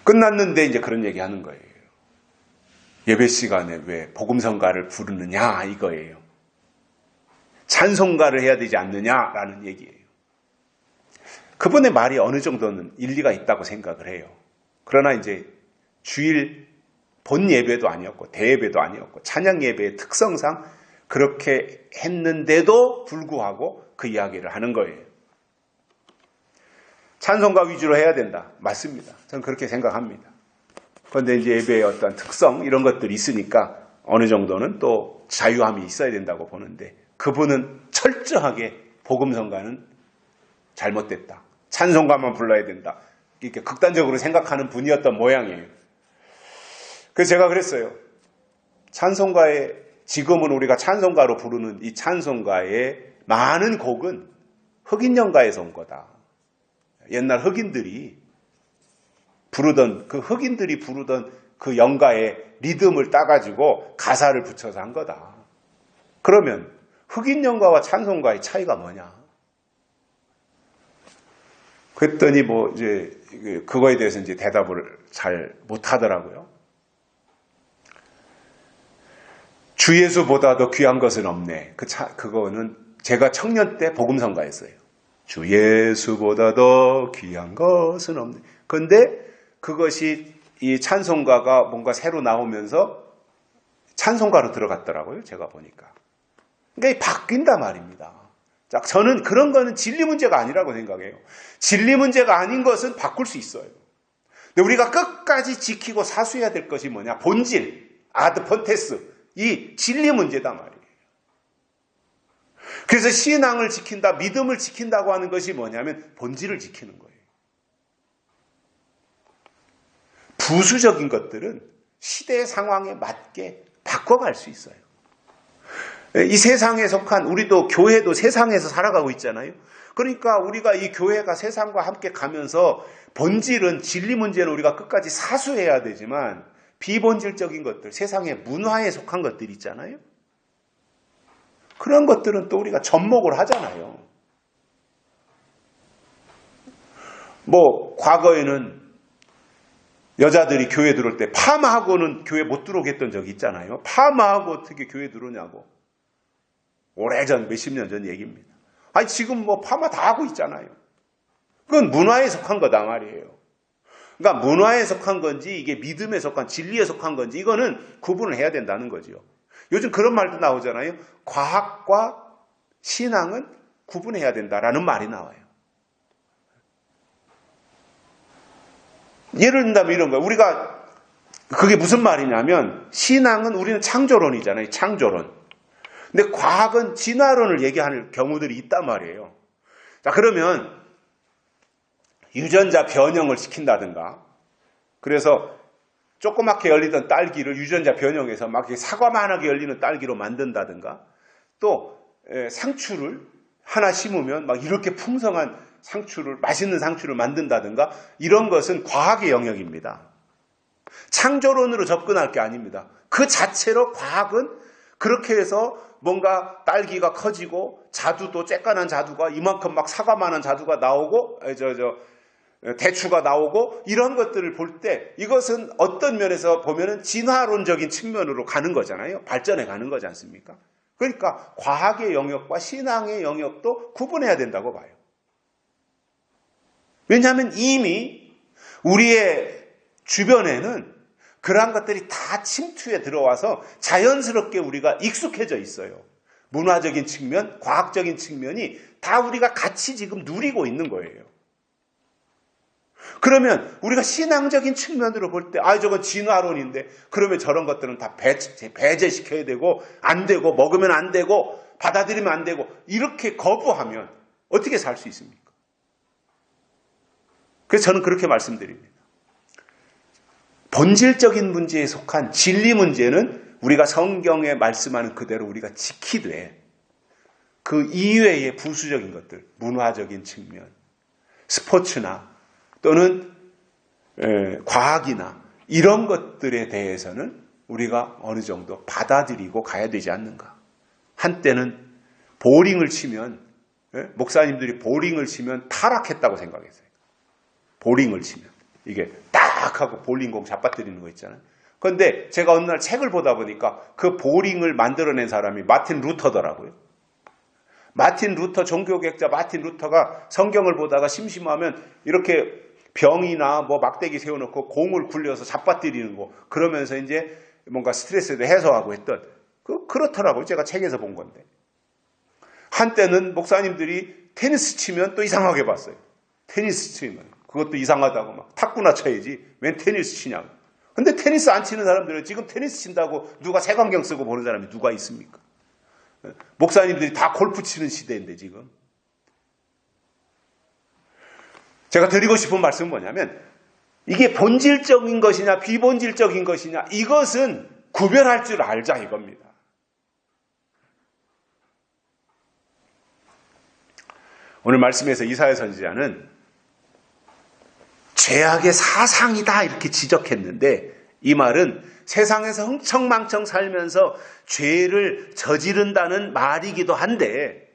끝났는데 이제 그런 얘기 하는 거예요. 예배 시간에 왜 복음성가를 부르느냐 이거예요. 찬송가를 해야 되지 않느냐라는 얘기예요. 그분의 말이 어느 정도는 일리가 있다고 생각을 해요. 그러나 이제 주일 본 예배도 아니었고 대예배도 아니었고 찬양 예배의 특성상 그렇게 했는데도 불구하고 그 이야기를 하는 거예요. 찬송가 위주로 해야 된다. 맞습니다. 저는 그렇게 생각합니다. 그런데 이제 예배의 어떤 특성 이런 것들이 있으니까 어느 정도는 또 자유함이 있어야 된다고 보는데, 그분은 철저하게 복음성가는 잘못됐다. 찬송가만 불러야 된다. 이렇게 극단적으로 생각하는 분이었던 모양이에요. 그래서 제가 그랬어요. 지금은 우리가 찬송가로 부르는 이 찬송가의 많은 곡은 흑인연가에서 온 거다. 옛날 흑인들이 부르던 그 연가의 리듬을 따가지고 가사를 붙여서 한 거다. 그러면 흑인연가와 찬송가의 차이가 뭐냐? 그랬더니 이제 그거에 대해서 이제 대답을 잘 못하더라고요. 주 예수보다 더 귀한 것은 없네. 그거는 제가 청년 때 복음성가였어요. 주 예수보다 더 귀한 것은 없네. 그런데 그것이 이 찬송가가 뭔가 새로 나오면서 찬송가로 들어갔더라고요. 제가 보니까. 그러니까 바뀐단 말입니다. 자, 저는 그런 거는 진리 문제가 아니라고 생각해요. 진리 문제가 아닌 것은 바꿀 수 있어요. 근데 우리가 끝까지 지키고 사수해야 될 것이 뭐냐? 본질, 아드 폰테스, 이 진리 문제다 말이에요. 그래서 신앙을 지킨다, 믿음을 지킨다고 하는 것이 뭐냐면 본질을 지키는 거예요. 부수적인 것들은 시대의 상황에 맞게 바꿔갈 수 있어요. 이 세상에 속한 우리도 교회도 세상에서 살아가고 있잖아요. 그러니까 우리가 이 교회가 세상과 함께 가면서 본질은 진리 문제는 우리가 끝까지 사수해야 되지만 비본질적인 것들, 세상의 문화에 속한 것들 있잖아요. 그런 것들은 또 우리가 접목을 하잖아요. 뭐 과거에는 여자들이 교회 들어올 때 파마하고는 교회 못 들어오게 했던 적이 있잖아요. 파마하고 어떻게 교회 들어오냐고. 오래전 몇십 년 전 얘기입니다. 아니 지금 뭐 파마 다 하고 있잖아요. 그건 문화에 속한 거다 말이에요. 그러니까 문화에 속한 건지 이게 믿음에 속한 진리에 속한 건지 이거는 구분을 해야 된다는 거죠. 요즘 그런 말도 나오잖아요. 과학과 신앙은 구분해야 된다라는 말이 나와요. 예를 든다면 이런 거예요. 우리가 그게 무슨 말이냐면 신앙은 우리는 창조론이잖아요. 창조론. 근데 과학은 진화론을 얘기하는 경우들이 있단 말이에요. 자, 그러면 유전자 변형을 시킨다든가 그래서 조그맣게 열리던 딸기를 유전자 변형해서 막 사과만하게 열리는 딸기로 만든다든가 또 상추를 하나 심으면 막 이렇게 풍성한 상추를 맛있는 상추를 만든다든가 이런 것은 과학의 영역입니다. 창조론으로 접근할 게 아닙니다. 그 자체로 과학은 그렇게 해서 뭔가 딸기가 커지고 자두도 쬐깐한 자두가 이만큼 막 사과만한 자두가 나오고 대추가 나오고 이런 것들을 볼 때 이것은 어떤 면에서 보면은 진화론적인 측면으로 가는 거잖아요. 발전해 가는 거지 않습니까? 그러니까 과학의 영역과 신앙의 영역도 구분해야 된다고 봐요. 왜냐하면 이미 우리의 주변에는 그러한 것들이 다 침투에 들어와서 자연스럽게 우리가 익숙해져 있어요. 문화적인 측면, 과학적인 측면이 다 우리가 같이 지금 누리고 있는 거예요. 그러면 우리가 신앙적인 측면으로 볼 때 저건 진화론인데 그러면 저런 것들은 다 배제시켜야 되고 안 되고 먹으면 안 되고 받아들이면 안 되고 이렇게 거부하면 어떻게 살 수 있습니까? 그래서 저는 그렇게 말씀드립니다. 본질적인 문제에 속한 진리 문제는 우리가 성경에 말씀하는 그대로 우리가 지키되 그 이외의 부수적인 것들, 문화적인 측면, 스포츠나 또는 과학이나 이런 것들에 대해서는 우리가 어느 정도 받아들이고 가야 되지 않는가. 한때는 보링을 치면 목사님들이 보링을 치면 타락했다고 생각했어요. 보링을 치면 이게 딱 하고 볼링공 잡아뜨리는 거 있잖아요. 그런데 제가 어느 날 책을 보다 보니까 그 보링을 만들어낸 사람이 마틴 루터더라고요. 마틴 루터, 종교개혁자 마틴 루터가 성경을 보다가 심심하면 이렇게 병이나 뭐 막대기 세워놓고 공을 굴려서 잡아뜨리는 거 그러면서 이제 뭔가 스트레스도 해소하고 했던 그렇더라고요. 제가 책에서 본 건데. 한때는 목사님들이 테니스 치면 또 이상하게 봤어요. 테니스 치면 그것도 이상하다고 막 탁구나 쳐야지 웬 테니스 치냐고. 근데 테니스 안 치는 사람들은 지금 테니스 친다고 누가 색안경 쓰고 보는 사람이 누가 있습니까? 목사님들이 다 골프 치는 시대인데 지금. 제가 드리고 싶은 말씀은 뭐냐면 이게 본질적인 것이냐 비본질적인 것이냐 이것은 구별할 줄 알자 이겁니다. 오늘 말씀에서 이사야 선지자는 죄악의 사상이다 이렇게 지적했는데 이 말은 세상에서 흥청망청 살면서 죄를 저지른다는 말이기도 한데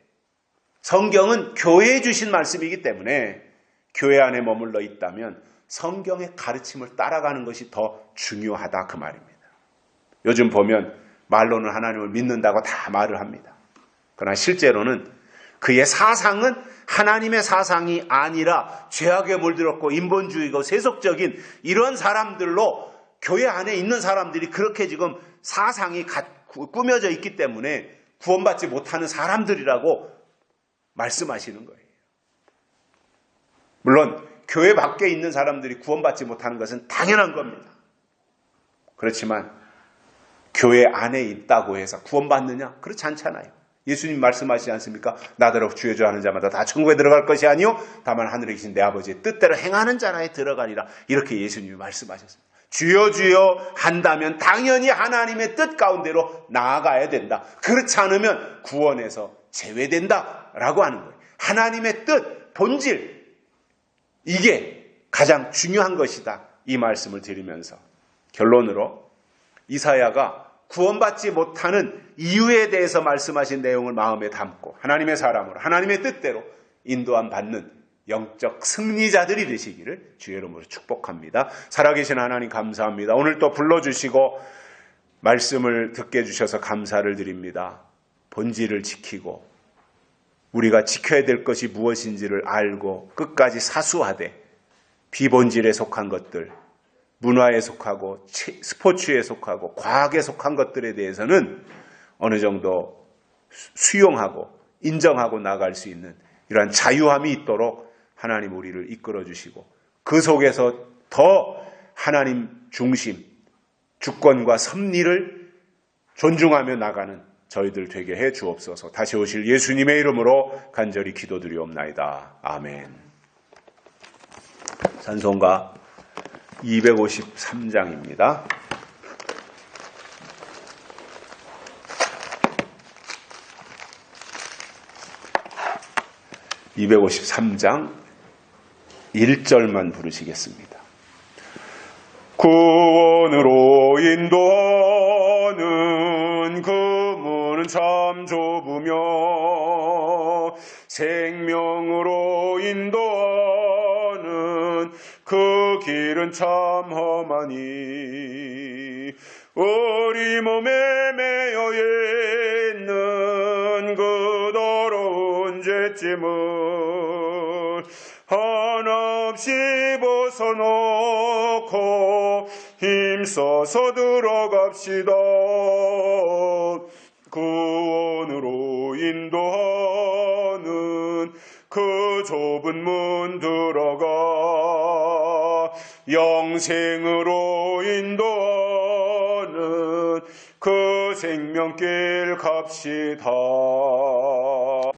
성경은 교회에 주신 말씀이기 때문에 교회 안에 머물러 있다면 성경의 가르침을 따라가는 것이 더 중요하다 그 말입니다. 요즘 보면 말로는 하나님을 믿는다고 다 말을 합니다. 그러나 실제로는 그의 사상은 하나님의 사상이 아니라 죄악에 물들었고 인본주의고 세속적인 이런 사람들로 교회 안에 있는 사람들이 그렇게 지금 사상이 꾸며져 있기 때문에 구원받지 못하는 사람들이라고 말씀하시는 거예요. 물론 교회 밖에 있는 사람들이 구원받지 못하는 것은 당연한 겁니다. 그렇지만 교회 안에 있다고 해서 구원받느냐? 그렇지 않잖아요. 예수님 말씀하시지 않습니까? 나더러 주여 주여 하는 자마다 다 천국에 들어갈 것이 아니요 다만 하늘에 계신 내 아버지의 뜻대로 행하는 자라에 들어가리라. 이렇게 예수님이 말씀하셨습니다. 주여 주여 한다면 당연히 하나님의 뜻 가운데로 나아가야 된다. 그렇지 않으면 구원에서 제외된다라고 하는 거예요. 하나님의 뜻, 본질, 이게 가장 중요한 것이다. 이 말씀을 드리면서 결론으로 이사야가 구원받지 못하는 이유에 대해서 말씀하신 내용을 마음에 담고 하나님의 사람으로 하나님의 뜻대로 인도함 받는 영적 승리자들이 되시기를 주의 이름으로 축복합니다. 살아계신 하나님 감사합니다. 오늘 또 불러주시고 말씀을 듣게 해주셔서 감사를 드립니다. 본질을 지키고 우리가 지켜야 될 것이 무엇인지를 알고 끝까지 사수하되 비본질에 속한 것들, 문화에 속하고 스포츠에 속하고 과학에 속한 것들에 대해서는 어느 정도 수용하고 인정하고 나갈 수 있는 이러한 자유함이 있도록 하나님 우리를 이끌어 주시고 그 속에서 더 하나님 중심, 주권과 섭리를 존중하며 나가는 저희들 되게 해 주옵소서. 다시 오실 예수님의 이름으로 간절히 기도드리옵나이다. 아멘. 찬송가 253장입니다. (253장) 1절만 부르시겠습니다. 구원으로 인도하는 그 문은 참 좁으며 생명으로 인도하는 그 길은 참 험하니 우리 몸에 매여 있는 그 더러운 죄짐을 한없이 벗어놓고 힘써서 들어갑시다. 구원으로 인도하는 그 좁은 문 들어가 영생으로 인도하는 그 생명길 갑시다.